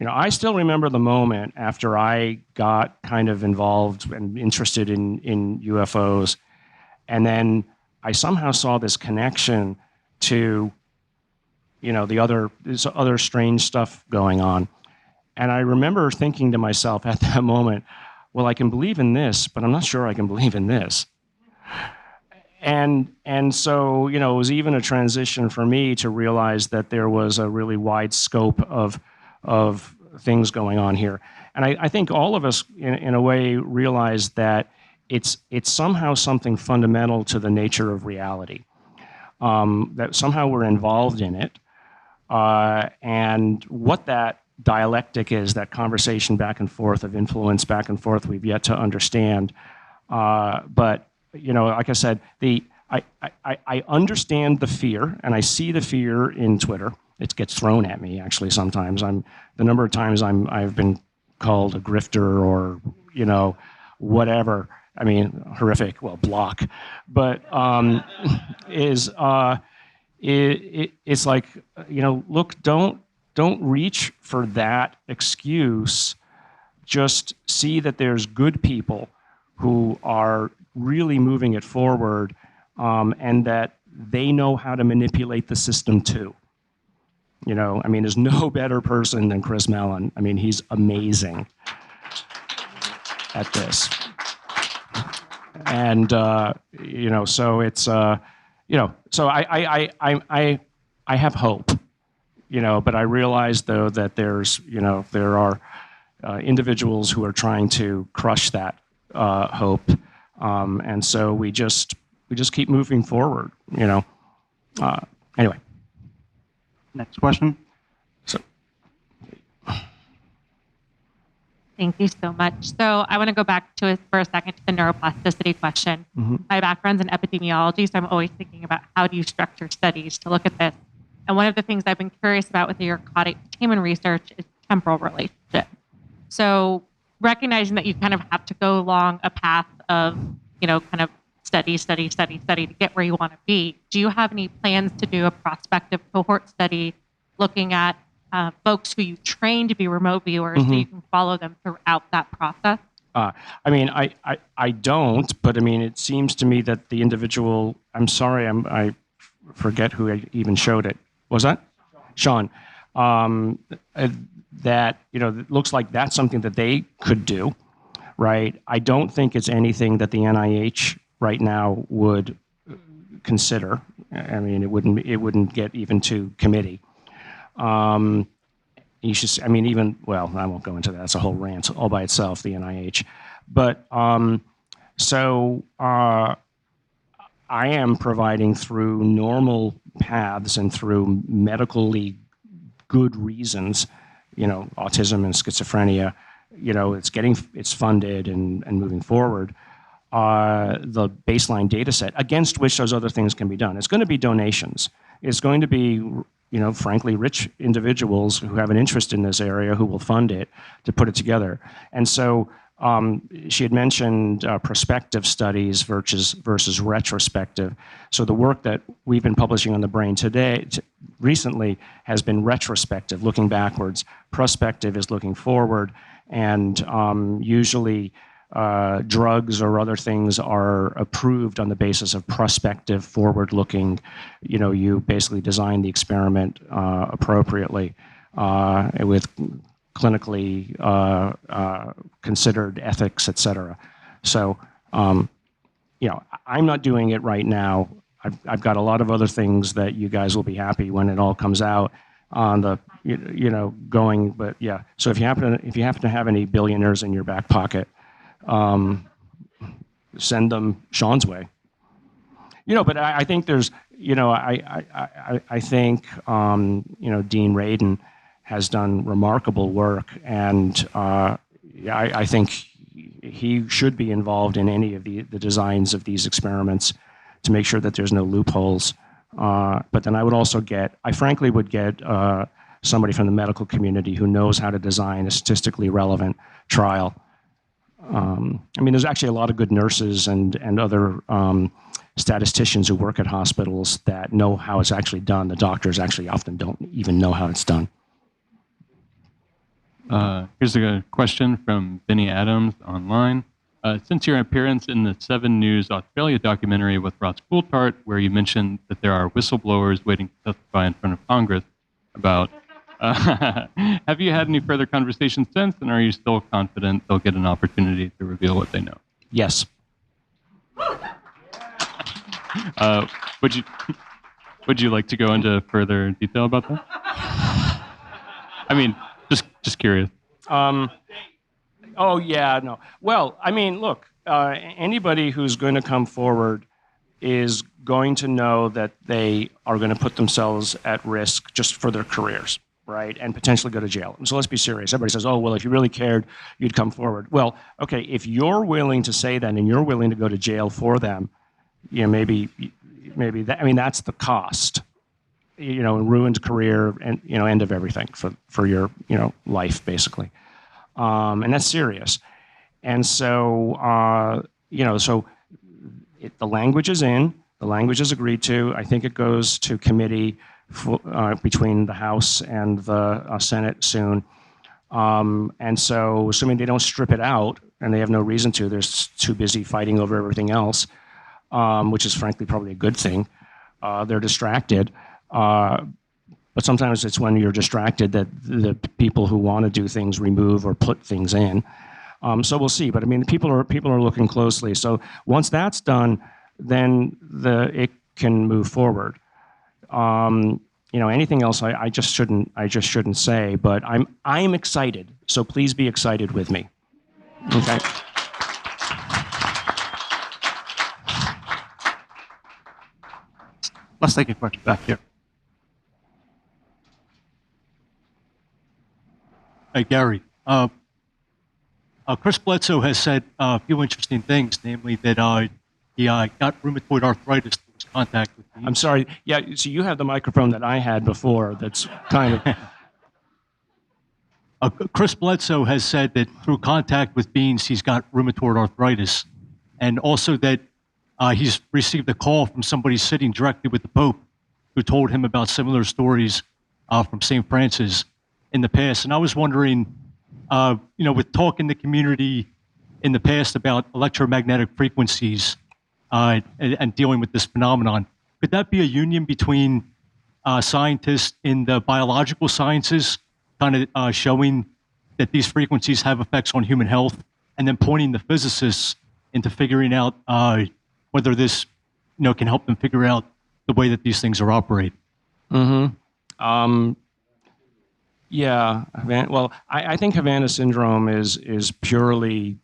I still remember the moment after I got kind of involved and interested in UFOs, and then I somehow saw this connection to there's other strange stuff going on. And I remember thinking to myself at that moment, well, I can believe in this, but I'm not sure I can believe in this. And so, it was even a transition for me to realize that there was a really wide scope of things going on here. And I think all of us, in a way, realize that it's somehow something fundamental to the nature of reality, that somehow we're involved in it. And what that dialectic is, that conversation back and forth of influence back and forth, we've yet to understand. But like I said, I understand the fear, and I see the fear in Twitter. It gets thrown at me actually sometimes. The number of times I've been called a grifter or whatever. I mean, horrific. Well, block, but it's like, look, don't reach for that excuse. Just see that there's good people who are really moving it forward, and that they know how to manipulate the system too. There's no better person than Chris Mellon. He's amazing at this. And, so it's, so I have hope, but I realize though that there are individuals who are trying to crush that hope. And so we just keep moving forward, anyway. Next question. So, Thank you so much. So I want to go back to for a second to the neuroplasticity question. My background's in epidemiology, so I'm always thinking about how do you structure studies to look at this. And one of the things I've been curious about with your aquatic containment research is temporal relationship. So recognizing that you kind of have to go along a path of, kind of study to get where you want to be. Do you have any plans to do a prospective cohort study looking at folks who you train to be remote viewers so you can follow them throughout that process? I don't, but it seems to me that the individual, I'm sorry, I forget who even showed it. Was that? Sean. That, it looks like that's something that they could do, right? I don't think it's anything that the NIH right now would consider. It wouldn't get even to committee. You should, well, I won't go into that. It's a whole rant all by itself, the NIH. But I am providing through normal paths and through medically good reasons, autism and schizophrenia, it's funded and moving forward. The baseline data set against which those other things can be done. It's going to be donations. It's going to be, frankly, rich individuals who have an interest in this area who will fund it to put it together. And so she had mentioned prospective studies versus retrospective. So the work that we've been publishing on the brain recently has been retrospective, looking backwards. Prospective is looking forward, and usually drugs or other things are approved on the basis of prospective, forward-looking. You basically design the experiment appropriately with clinically considered ethics, et cetera. So, I'm not doing it right now. I've got a lot of other things that you guys will be happy when it all comes out on the, going. But yeah, so if you happen to have any billionaires in your back pocket, send them Sean's way. But I think there's, I think, Dean Radin has done remarkable work, and I think he should be involved in any of the designs of these experiments to make sure that there's no loopholes. But then I frankly would get somebody from the medical community who knows how to design a statistically relevant trial. There's actually a lot of good nurses and other statisticians who work at hospitals that know how it's actually done. The doctors actually often don't even know how it's done. Here's a question from Benny Adams online. Since your appearance in the 7 News Australia documentary with Ross Coulthart, where you mentioned that there are whistleblowers waiting to testify in front of Congress about, have you had any further conversations since, and are you still confident they'll get an opportunity to reveal what they know? Yes. Would you like to go into further detail about that? Just curious. Oh, yeah, no. Well, look, anybody who's going to come forward is going to know that they are going to put themselves at risk just for their careers, right? And potentially go to jail. So let's be serious. Everybody says, oh, well, if you really cared, you'd come forward. Well, okay, if you're willing to say that and you're willing to go to jail for them, maybe that, that's the cost. Ruined career and, end of everything for your, life, basically. And that's serious. And so, the language is in, the language is agreed to. I think it goes to committee between the House and the Senate soon. And so, assuming they don't strip it out, and they have no reason to, they're too busy fighting over everything else, which is frankly probably a good thing. They're distracted. But sometimes it's when you're distracted that the people who want to do things remove or put things in. So we'll see. But people are looking closely. So once that's done, then it can move forward. Anything else I just shouldn't say. But I'm excited. So please be excited with me. Okay. Let's take a question back here. Hey, Gary. Chris Bledsoe has said a few interesting things, namely that he got rheumatoid arthritis through his contact with beans. I'm sorry. Yeah, so you have the microphone that I had before that's kind of... Chris Bledsoe has said that through contact with beans, he's got rheumatoid arthritis. And also that he's received a call from somebody sitting directly with the Pope who told him about similar stories from St. Francis in the past. And I was wondering, with talk in the community in the past about electromagnetic frequencies and dealing with this phenomenon, could that be a union between scientists in the biological sciences kind of showing that these frequencies have effects on human health, and then pointing the physicists into figuring out whether this can help them figure out the way that these things are operating? Yeah, well, I think Havana Syndrome is purely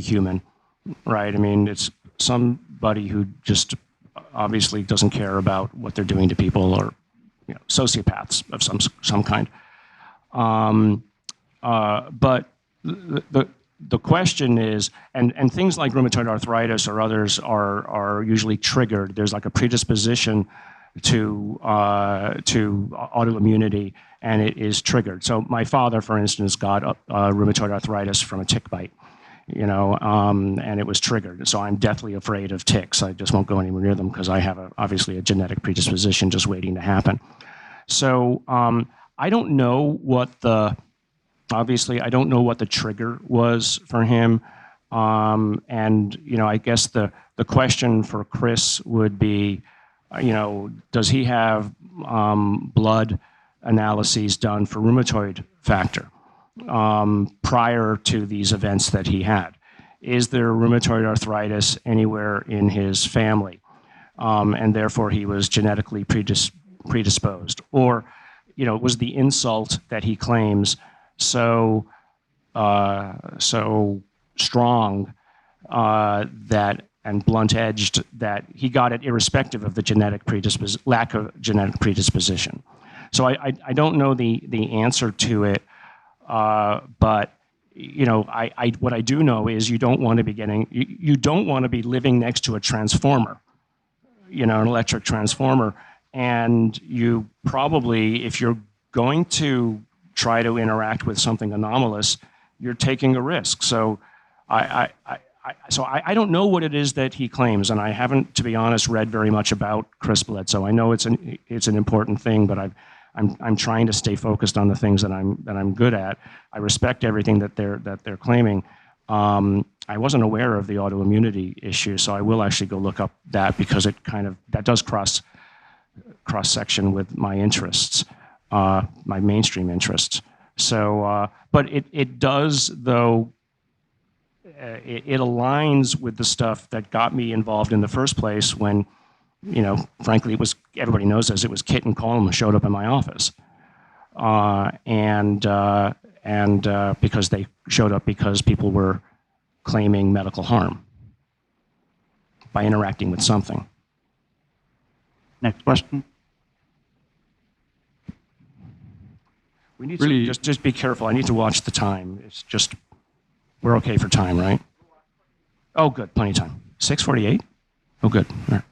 human, right? I mean, it's somebody who just obviously doesn't care about what they're doing to people, or sociopaths of some kind. But the question is, and things like rheumatoid arthritis or others are usually triggered. There's like a predisposition to autoimmunity, and it is triggered. So my father, for instance, got rheumatoid arthritis from a tick bite, and it was triggered. So I'm deathly afraid of ticks. I just won't go anywhere near them because I have obviously a genetic predisposition just waiting to happen. So I don't know what the trigger was for him. And I guess the question for Chris would be, does he have blood analyses done for rheumatoid factor prior to these events that he had? Is there rheumatoid arthritis anywhere in his family? And therefore he was genetically predisposed? Or, was the insult that he claims so strong and blunt-edged that he got it irrespective of the lack of genetic predisposition? So I don't know the answer to it, but what I do know is you don't want to be living next to a transformer, an electric transformer, and you probably, if you're going to try to interact with something anomalous, you're taking a risk. So I don't know what it is that he claims, and I haven't, to be honest, read very much about Chris Bledsoe. I know it's an important thing, but I'm trying to stay focused on the things that I'm good at. I respect everything that they're claiming. I wasn't aware of the autoimmunity issue, so I will actually go look up that, because that does cross section with my interests, my mainstream interests. So, but it does, though. It aligns with the stuff that got me involved in the first place when, frankly, everybody knows this, it was Kit and Colm who showed up in my office. And because they showed up because people were claiming medical harm by interacting with something. Next question. We need to just be careful. I need to watch the time. It's just, we're okay for time, right? Oh, good. Plenty of time. 6:48? Oh, good. All right.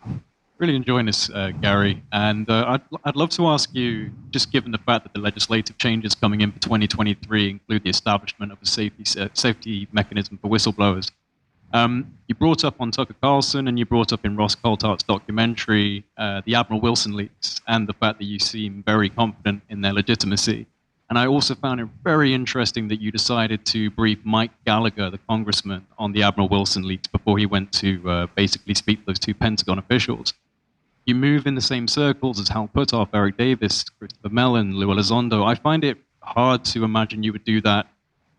Really enjoying this, Gary. And I'd love to ask you, just given the fact that the legislative changes coming in for 2023 include the establishment of a safety mechanism for whistleblowers. You brought up on Tucker Carlson, and you brought up in Ross Coulthart's documentary the Admiral Wilson leaks and the fact that you seem very confident in their legitimacy. And I also found it very interesting that you decided to brief Mike Gallagher, the congressman, on the Admiral Wilson leaks before he went to basically speak to those two Pentagon officials. You move in the same circles as Hal Puthoff, Eric Davis, Christopher Mellon, Lou Elizondo. I find it hard to imagine you would do that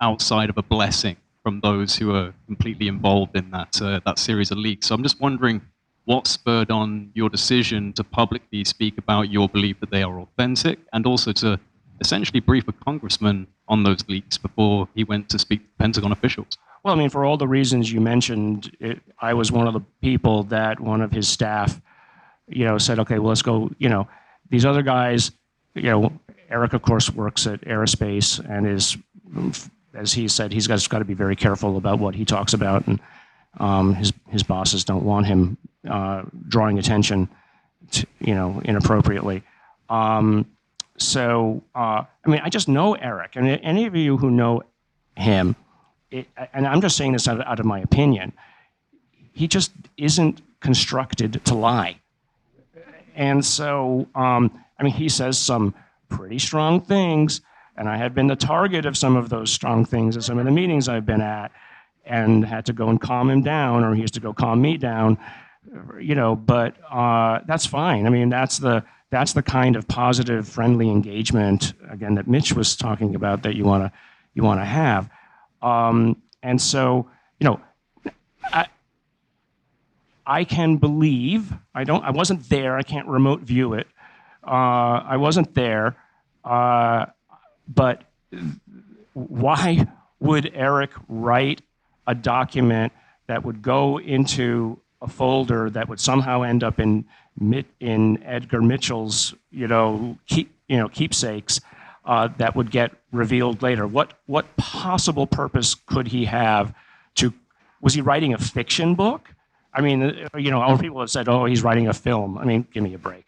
outside of a blessing from those who are completely involved in that series of leaks. So I'm just wondering what spurred on your decision to publicly speak about your belief that they are authentic, and also to essentially brief a congressman on those leaks before he went to speak to Pentagon officials. Well, I mean, for all the reasons you mentioned, I was one of the people that one of his staff, said, okay, well, let's go, these other guys, Eric, of course, works at aerospace and is as he said, he's got to be very careful about what he talks about, and his bosses don't want him drawing attention to, inappropriately. So, I mean, I just know Eric, and any of you who know him, and I'm just saying this out of my opinion, he just isn't constructed to lie. And so, I mean, he says some pretty strong things, and I have been the target of some of those strong things at some of the meetings I've been at, and had to go and calm him down, or he has to go calm me down, but that's fine. I mean, that's the kind of positive, friendly engagement, again, that Mitch was talking about, that you want to have. And so, I can believe, I wasn't there, I can't remote view it. I wasn't there, but why would Eric write a document that would go into a folder that would somehow end up in Edgar Mitchell's, keepsakes, that would get revealed later? What possible purpose could he have was he writing a fiction book? I mean, all people have said, oh, he's writing a film. I mean, give me a break.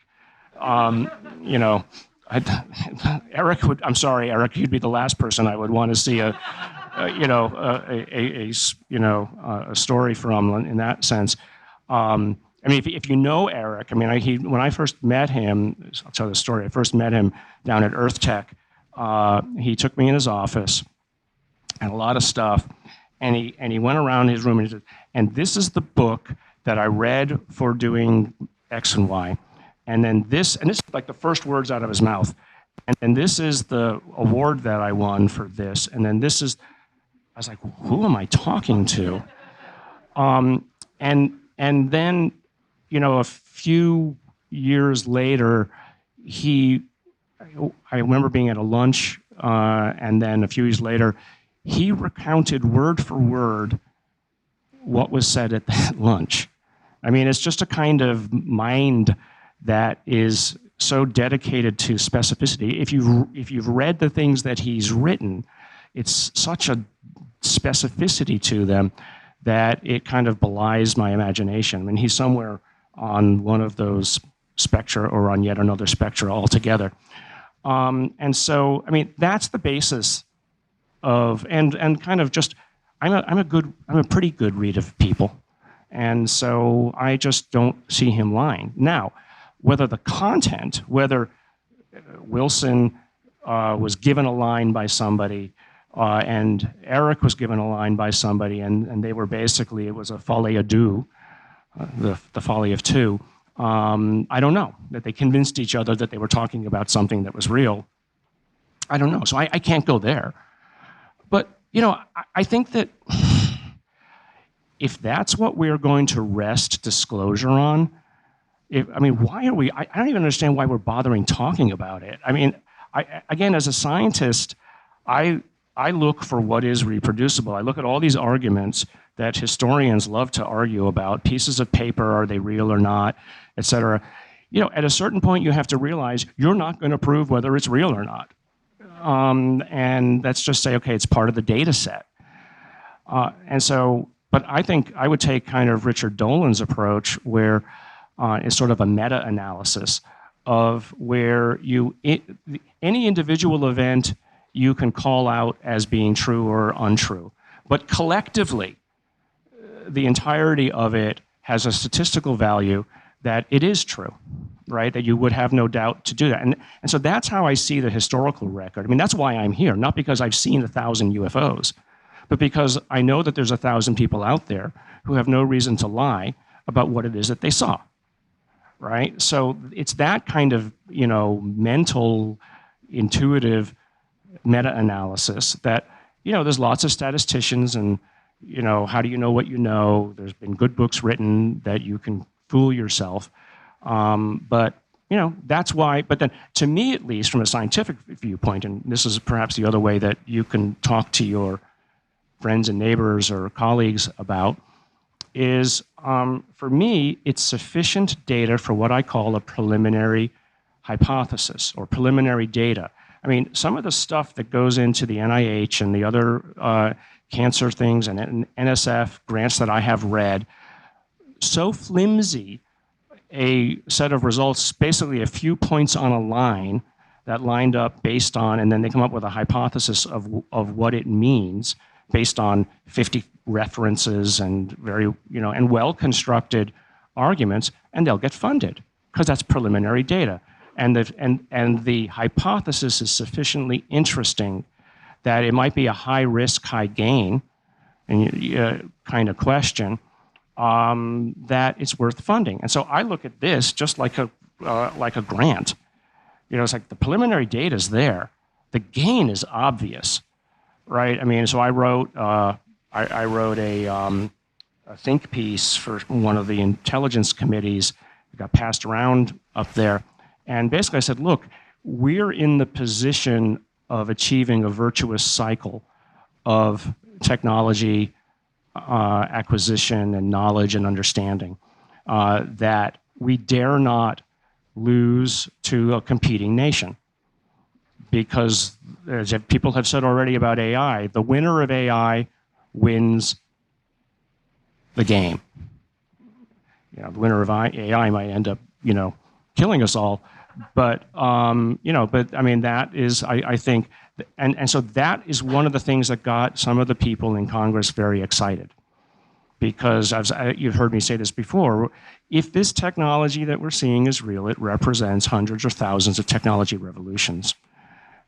Eric I'm sorry, Eric, you'd be the last person I would want to see a story from, in that sense. I mean, if you know Eric, I mean, when I first met him, I'll tell the story. I first met him down at Earth Tech. He took me in his office and a lot of stuff, and he went around his room and he said, and this is the book that I read for doing X and Y. And then this is like the first words out of his mouth. And this is the award that I won for this. And then this is, I was like, who am I talking to? And then, a few years later, I remember being at a lunch, and then a few years later, he recounted word for word what was said at that lunch. I mean, it's just a kind of mind that is so dedicated to specificity. If you've read the things that he's written, it's such a specificity to them that it kind of belies my imagination. I mean, he's somewhere on one of those spectra or on yet another spectra altogether. And so, I mean, that's the basis of, and kind of just, I'm a pretty good read of people. And so I just don't see him lying. Now, whether the content, whether Wilson was given a line by somebody, and Eric was given a line by somebody, and they were basically, it was a folie à deux, the folly of two. I don't know, that they convinced each other that they were talking about something that was real. I don't know, so I can't go there. But, I think that if that's what we're going to rest disclosure on, why are we, I don't even understand why we're bothering talking about it. I mean, again, as a scientist, I look for what is reproducible. I look at all these arguments that historians love to argue about, pieces of paper, are they real or not, et cetera. At a certain point, you have to realize you're not going to prove whether it's real or not. And let's just say, okay, it's part of the data set. And so, but I think I would take kind of Richard Dolan's approach, where it's sort of a meta-analysis of where any individual event you can call out as being true or untrue. But collectively, the entirety of it has a statistical value that it is true, right? That you would have no doubt to do that. And so that's how I see the historical record. I mean, that's why I'm here, not because I've seen 1,000 UFOs, but because I know that there's 1,000 people out there who have no reason to lie about what it is that they saw, right? So it's that kind of, mental, intuitive meta-analysis that, there's lots of statisticians and, how do you know what you know? There's been good books written that you can fool yourself. But, that's why, but then to me, at least from a scientific viewpoint, and this is perhaps the other way that you can talk to your friends and neighbors or colleagues about, is for me, it's sufficient data for what I call a preliminary hypothesis or preliminary data. I mean, some of the stuff that goes into the NIH and the other cancer things and NSF grants that I have read, so flimsy a set of results, basically a few points on a line that lined up based on, and then they come up with a hypothesis of what it means based on 50 references and very, and well-constructed arguments, and they'll get funded because that's preliminary data. And the hypothesis is sufficiently interesting that it might be a high risk, high gain and kind of question that it's worth funding. And so I look at this just like a grant. It's like the preliminary data is there. The gain is obvious, right? I mean, so I wrote a think piece for one of the intelligence committees that got passed around up there. And basically I said, look, we're in the position of achieving a virtuous cycle of technology acquisition and knowledge and understanding that we dare not lose to a competing nation. Because, as people have said already about AI, the winner of AI wins the game. The winner of AI might end up, killing us all. But, but I mean, that is, I think, and so that is one of the things that got some of the people in Congress very excited. Because you've heard me say this before, if this technology that we're seeing is real, it represents hundreds or thousands of technology revolutions.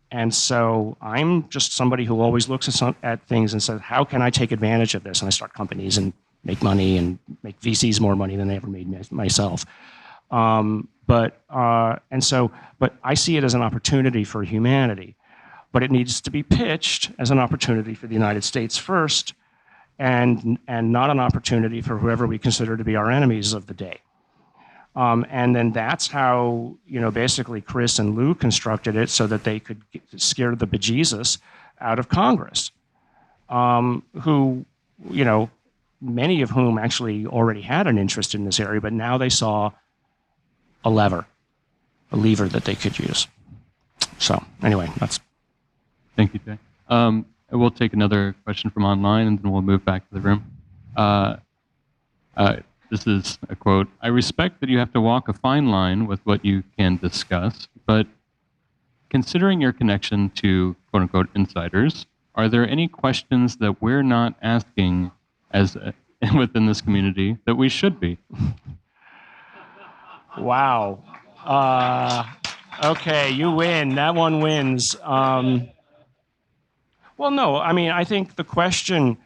And so I'm just somebody who always looks at things and says, how can I take advantage of this? And I start companies and make money and make VCs more money than I ever made myself. But I see it as an opportunity for humanity. But it needs to be pitched as an opportunity for the United States first, and not an opportunity for whoever we consider to be our enemies of the day. And then that's how, basically Chris and Lou constructed it so that they could scare the bejesus out of Congress, who, many of whom actually already had an interest in this area, but now they saw a lever that they could use. So anyway, that's. Thank you, Jay. We'll take another question from online, and then we'll move back to the room. This is a quote. I respect that you have to walk a fine line with what you can discuss, but considering your connection to quote-unquote insiders, are there any questions that we're not asking within this community that we should be? Wow. Okay, you win. That one wins. Well, no, I mean, I think the question,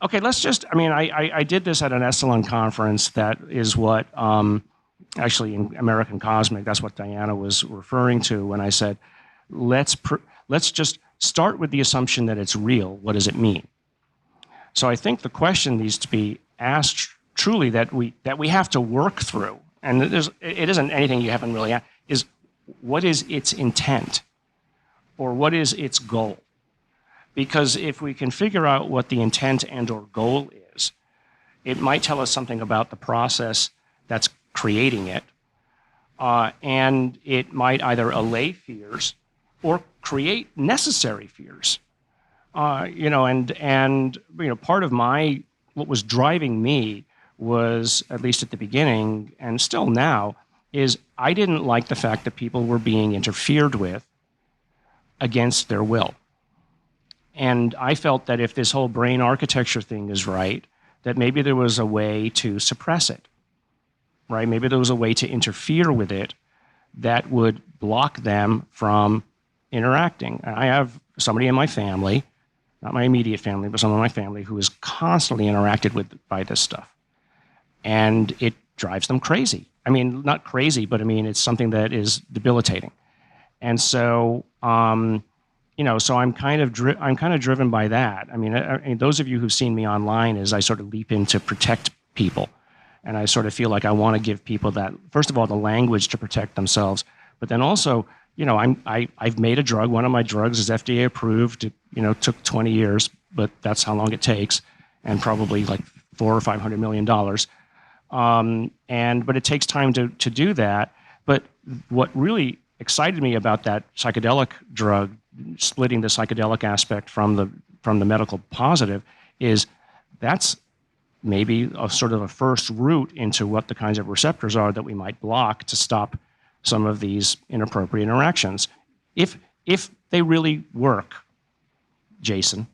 okay, let's just, I mean, I did this at an Esalen conference. That is what, actually in American Cosmic, that's what Diana was referring to when I said, let's just start with the assumption that it's real. What does it mean? So I think the question needs to be asked truly that we have to work through, and it isn't anything you haven't really asked, is what is its intent? Or what is its goal? Because if we can figure out what the intent and or goal is, it might tell us something about the process that's creating it, and it might either allay fears or create necessary fears. Part of what was driving me was, at least at the beginning and still now, is I didn't like the fact that people were being interfered with against their will. And I felt that if this whole brain architecture thing is right, that maybe there was a way to suppress it, right? Maybe there was a way to interfere with it that would block them from interacting. And I have somebody in my family, not my immediate family, but someone in my family who is constantly interacted by this stuff. And it drives them crazy. I mean, not crazy, but I mean, it's something that is debilitating. And so, so I'm kind of driven by that. I mean, those of you who've seen me online, is I sort of leap in to protect people, and I sort of feel like I want to give people that, first of all, the language to protect themselves, but then also, I've made a drug. One of my drugs is FDA approved. It, took 20 years, but that's how long it takes, and probably like $400 or $500 million. But it takes time to do that. But what really excited me about that psychedelic drug, splitting the psychedelic aspect from the medical positive, is that's maybe a sort of a first route into what the kinds of receptors are that we might block to stop some of these inappropriate interactions. If they really work, Jason.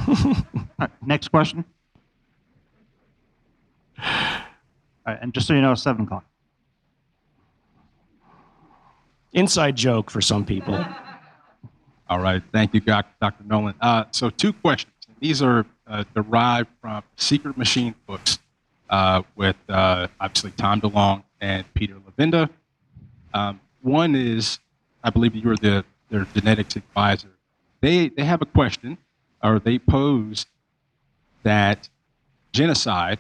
All right, next question. All right, and just so you know, 7 o'clock. Inside joke for some people. All right. Thank you, Dr. Nolan. So 2 questions. These are derived from Secret Machine books with obviously Tom DeLonge and Peter Levenda. One is, I believe you were their genetics advisor. They have a question, or they pose that genocide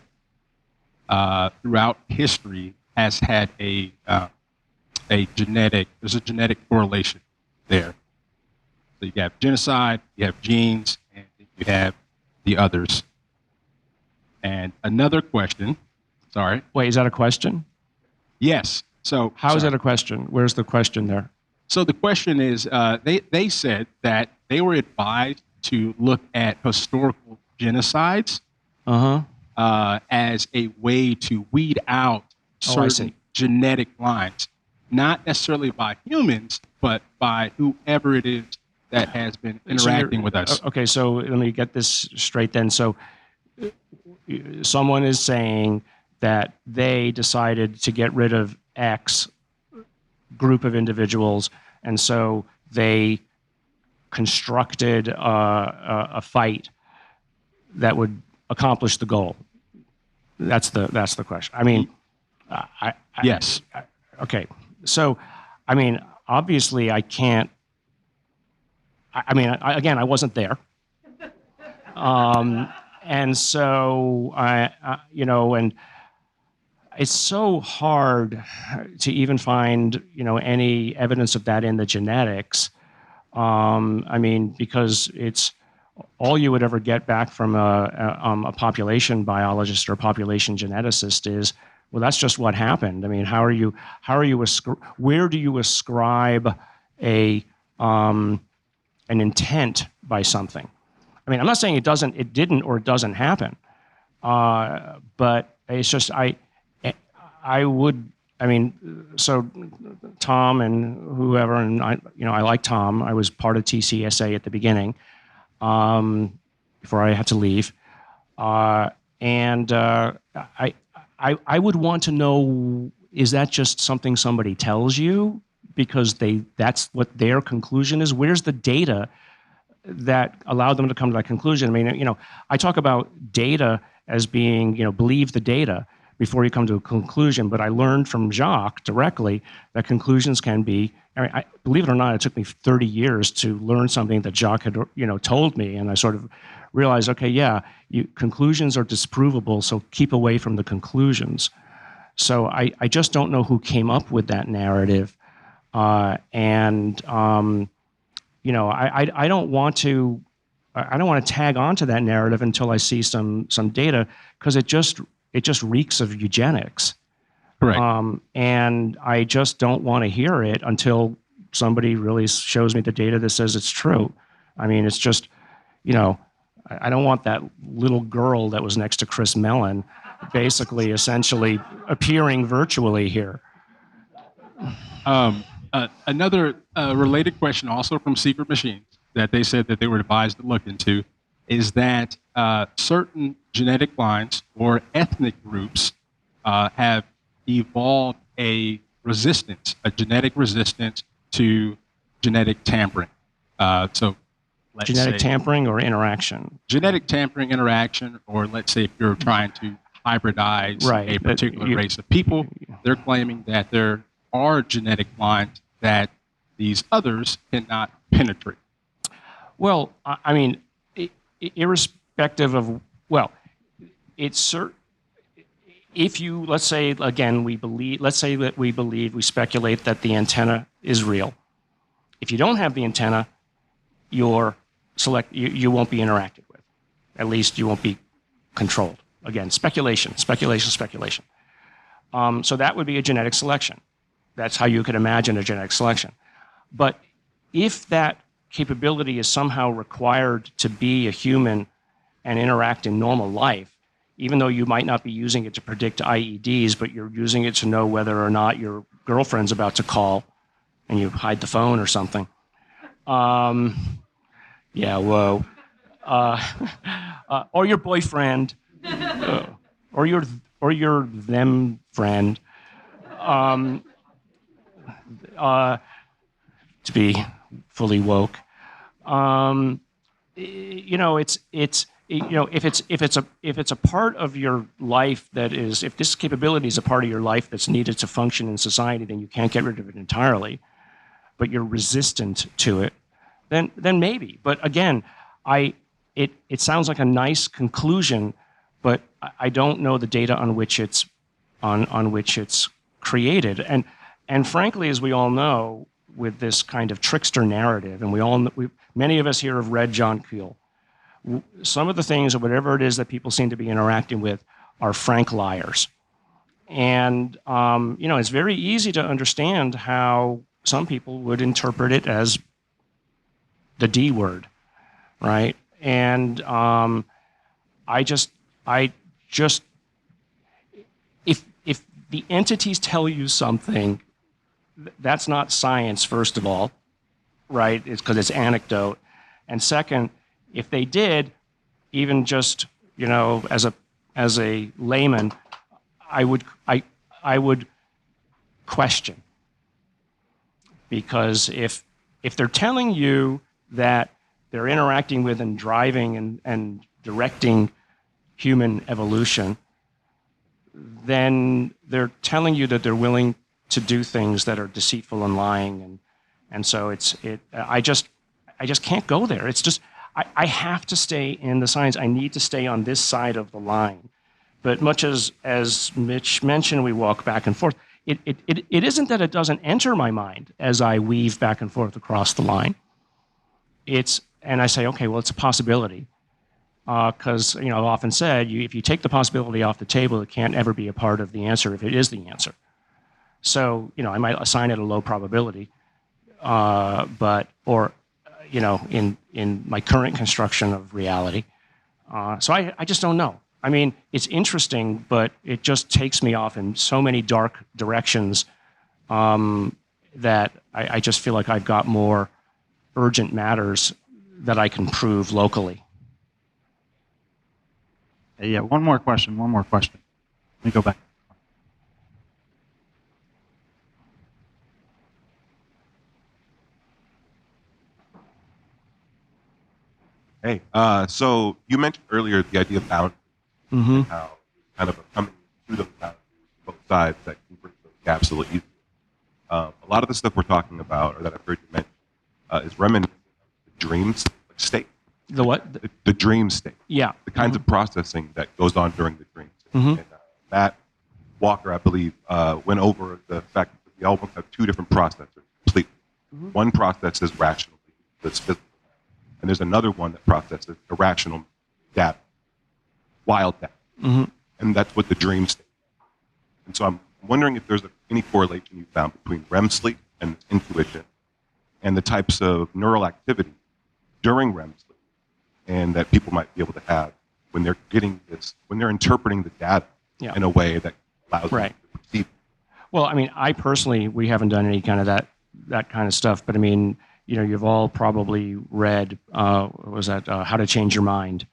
throughout history has had there's a genetic correlation there. So you have genocide, you have genes, and you have the others. And another question, sorry. Wait, is that a question? Yes. So how is that a question? Where's the question there? So the question is, they said that they were advised to look at historical genocides as a way to weed out certain genetic lines, not necessarily by humans, but by whoever it is that has been interacting with us. Okay, so let me get this straight then. So someone is saying that they decided to get rid of X group of individuals, and so they constructed a fight that would accomplish the goal. That's the question. I mean, yes. Okay, so I mean, obviously, I can't. Again, I wasn't there, and so and it's so hard to even find any evidence of that in the genetics. Because it's all you would ever get back from a population biologist or a population geneticist is, well, that's just what happened. I mean, where do you ascribe an intent by something? I mean, I'm not saying it didn't or it doesn't happen, but it's just so Tom and whoever, and I like Tom. I was part of TCSA at the beginning, before I had to leave, and I would want to know, is that just something somebody tells you because that's what their conclusion is? Where's the data that allowed them to come to that conclusion? I mean, I talk about data as being, believe the data before you come to a conclusion, but I learned from Jacques directly that conclusions can be, believe it or not, it took me 30 years to learn something that Jacques had, told me, and I sort of realized, okay, yeah, conclusions are disprovable, so keep away from the conclusions. So I just don't know who came up with that narrative, I don't want to tag onto that narrative until I see some data, because it just reeks of eugenics. Correct. And I just don't want to hear it until somebody really shows me the data that says it's true. I mean, it's just, I don't want that little girl that was next to Chris Mellon basically essentially appearing virtually here. Another related question also from Secret Machines that they said that they were advised to look into is that certain genetic lines or ethnic groups have evolved a genetic resistance to genetic tampering. So let's genetic say, tampering or interaction? Genetic tampering, interaction, or let's say if you're trying to hybridize a particular race of people, they're claiming that there are genetic lines that these others cannot penetrate. Well, I mean, irrespective of, it's certain. If you, let's say again, we speculate that the antenna is real. If you don't have the antenna, you won't be interacted with. At least you won't be controlled. Again, speculation. So that would be a genetic selection. That's how you could imagine a genetic selection. But if that capability is somehow required to be a human and interact in normal life, even though you might not be using it to predict IEDs, but you're using it to know whether or not your girlfriend's about to call and you hide the phone or something. Yeah, whoa. Or your boyfriend, or your them friend. To be fully woke. If it's a part of your life that is, if this capability is a part of your life that's needed to function in society, then you can't get rid of it entirely, but you're resistant to it, then maybe. But again, it sounds like a nice conclusion, but I don't know the data on which it's created. And frankly, as we all know, with this kind of trickster narrative, and many of us here have read John Keel. Some of the things, or whatever it is that people seem to be interacting with, are frank liars. And it's very easy to understand how some people would interpret it as the D word, right? And if the entities tell you something, that's not science, first of all, right? It's because it's anecdote. And second, if they did, even just, as a layman, I would question. Because if they're telling you that they're interacting with and driving and directing human evolution, then they're telling you that they're willing to do things that are deceitful and lying, and so I just can't go there. It's just I have to stay in the science. I need to stay on this side of the line. But much as Mitch mentioned, we walk back and forth. It isn't that it doesn't enter my mind as I weave back and forth across the line. And I say, okay, well, it's a possibility. Because I've often said, if you take the possibility off the table, it can't ever be a part of the answer if it is the answer. So, I might assign it a low probability, in my current construction of reality. So I just don't know. I mean, it's interesting, but it just takes me off in so many dark directions that I just feel like I've got more urgent matters that I can prove locally. Yeah, one more question. Let me go back. Hey, so you mentioned earlier the idea of boundaries, and how kind of coming through those boundaries, both sides, that can bridge those gaps a little easier. A lot of the stuff we're talking about, or that I've heard you mention, is reminiscent of the dream state. The what? The dream state. Yeah. The kinds of processing that goes on during the dream state. And Matt Walker, I believe, went over the fact that we almost have two different processors completely. One processes rationally, that's physical. And there's another one that processes irrational data, wild data. And that's what the dream state is. And so I'm wondering if there's any correlation you found between REM sleep and intuition and the types of neural activity during REM sleep, and that people might be able to have when they're getting this, when they're interpreting the data in a way that allows them to perceive. Well, I mean, we haven't done any kind of that kind of stuff, but I mean, you've all probably read, How to Change Your Mind,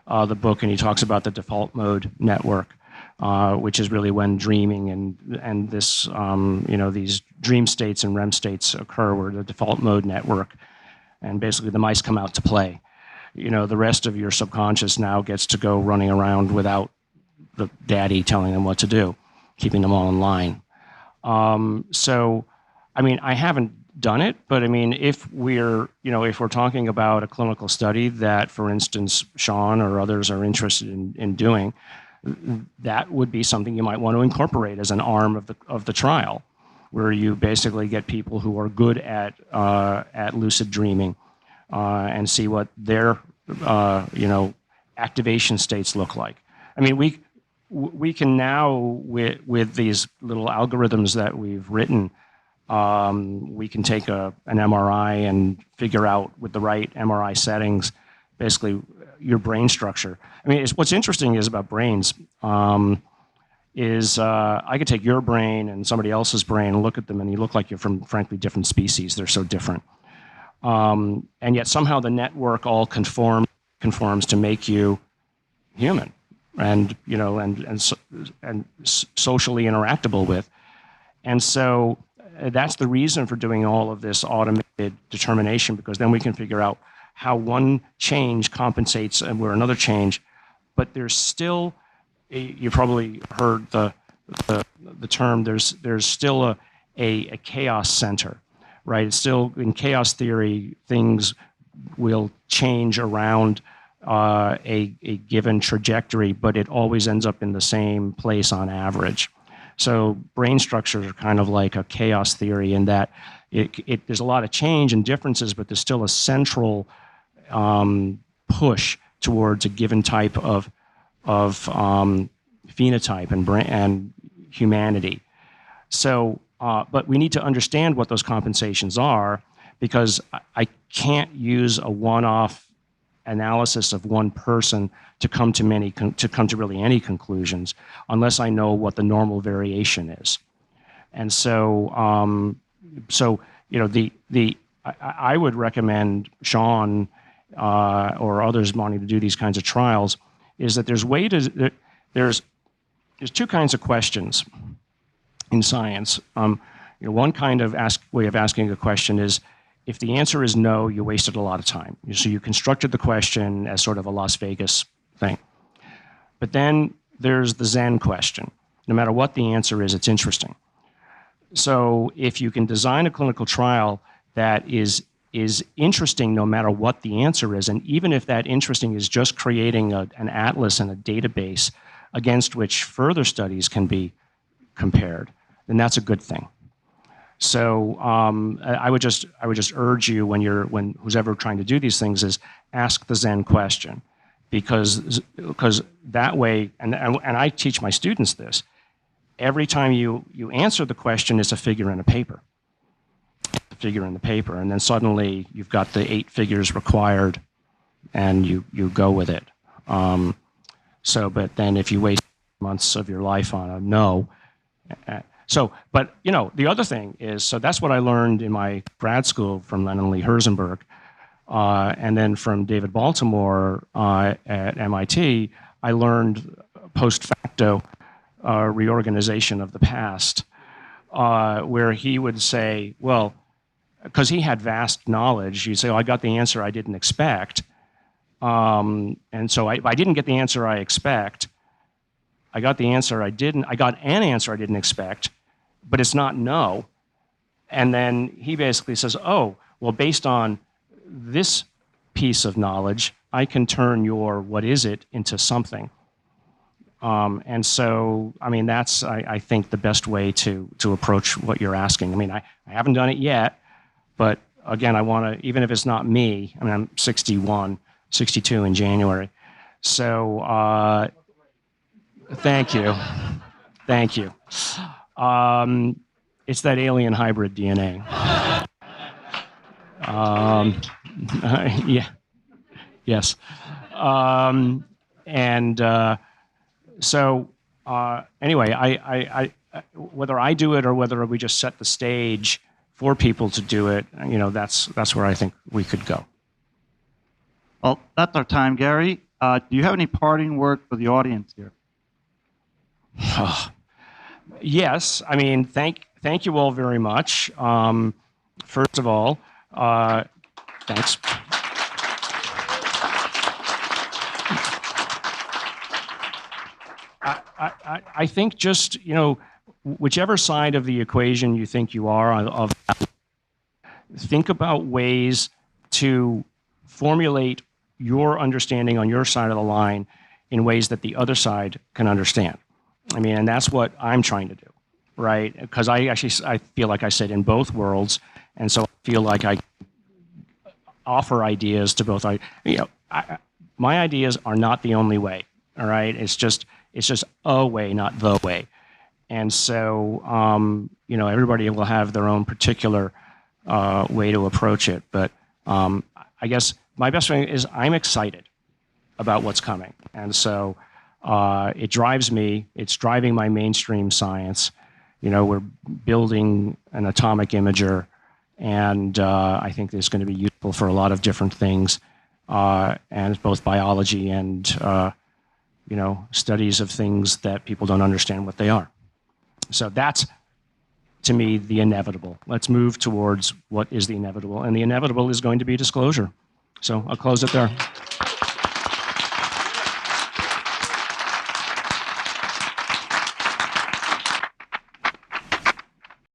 the book, and he talks about the default mode network, which is really when dreaming and this, these dream states and REM states occur, where the default mode network, and basically the mice come out to play. The rest of your subconscious now gets to go running around without the daddy telling them what to do, keeping them all in line. So, I mean, I haven't done it, but I mean, if we're talking about a clinical study that, for instance, Sean or others are interested in doing, that would be something you might want to incorporate as an arm of the trial, where you basically get people who are good at lucid dreaming and see what their activation states look like. I mean, we can now, with these little algorithms that we've written, we can take an MRI and figure out with the right MRI settings, basically your brain structure. I mean, what's interesting is about brains. I could take your brain and somebody else's brain and look at them, and you look like you're from, frankly, different species. They're so different. And yet somehow the network all conforms to make you human and, and socially interactable with. And so that's the reason for doing all of this automated determination, because then we can figure out how one change compensates and where another change. But there's still, you probably heard the term, there's still a chaos center, right? It's still, in chaos theory, things will change around a given trajectory, but it always ends up in the same place on average. So brain structures are kind of like a chaos theory in that there's a lot of change and differences, but there's still a central push towards a given type of phenotype and humanity. So, but we need to understand what those compensations are, because I can't use a one-off analysis of one person to come to really any conclusions unless I know what the normal variation is. And so, I would recommend Sean or others wanting to do these kinds of trials is that there's two kinds of questions in science. One kind of way of asking a question is, if the answer is no, you wasted a lot of time. So you constructed the question as sort of a Las Vegas thing. But then there's the Zen question. No matter what the answer is, it's interesting. So if you can design a clinical trial that is interesting no matter what the answer is, and even if that interesting is just creating an atlas and a database against which further studies can be compared, then that's a good thing. So I would just urge you when who's ever trying to do these things is ask the Zen question, because that way, and I teach my students this, every time you answer the question, it's a figure in a paper. Figure in the paper, and then suddenly you've got the 8 figures required, and you go with it. But then if you waste months of your life on a no, but the other thing is, so that's what I learned in my grad school from Len Lee Herzenberg, and then from David Baltimore at MIT, I learned post facto reorganization of the past, where he would say, well, because he had vast knowledge, you'd say, oh, I got the answer I didn't expect. And so I didn't get the answer I expect. I got an answer I didn't expect, but it's not no. And then he basically says, oh, well, based on this piece of knowledge, I can turn your what is it into something. And so, I mean, that's, I think, the best way to approach what you're asking. I mean, I haven't done it yet, but again, I want to, even if it's not me, I mean, I'm 62 in January. So, thank you. Thank you. It's that alien hybrid DNA. Yeah. Yes. Anyway, I whether I do it or whether we just set the stage for people to do it, that's where I think we could go. Well, that's our time, Gary. Do you have any parting word for the audience here? Yes. I mean, thank you all very much. First of all, thanks. I think just, whichever side of the equation you think you are, think about ways to formulate your understanding on your side of the line in ways that the other side can understand. I mean, and that's what I'm trying to do, right? Because I feel like I sit in both worlds, and so I feel like I offer ideas to both. My ideas are not the only way, all right? It's just, It's just a way, not the way. And so, everybody will have their own particular way to approach it. But I guess my best thing is I'm excited about what's coming. And so it drives me. It's driving my mainstream science. We're building an atomic imager, and I think it's going to be useful for a lot of different things, and it's both biology and, studies of things that people don't understand what they are. So that's, to me, the inevitable. Let's move towards what is the inevitable, and the inevitable is going to be disclosure. So I'll close it there.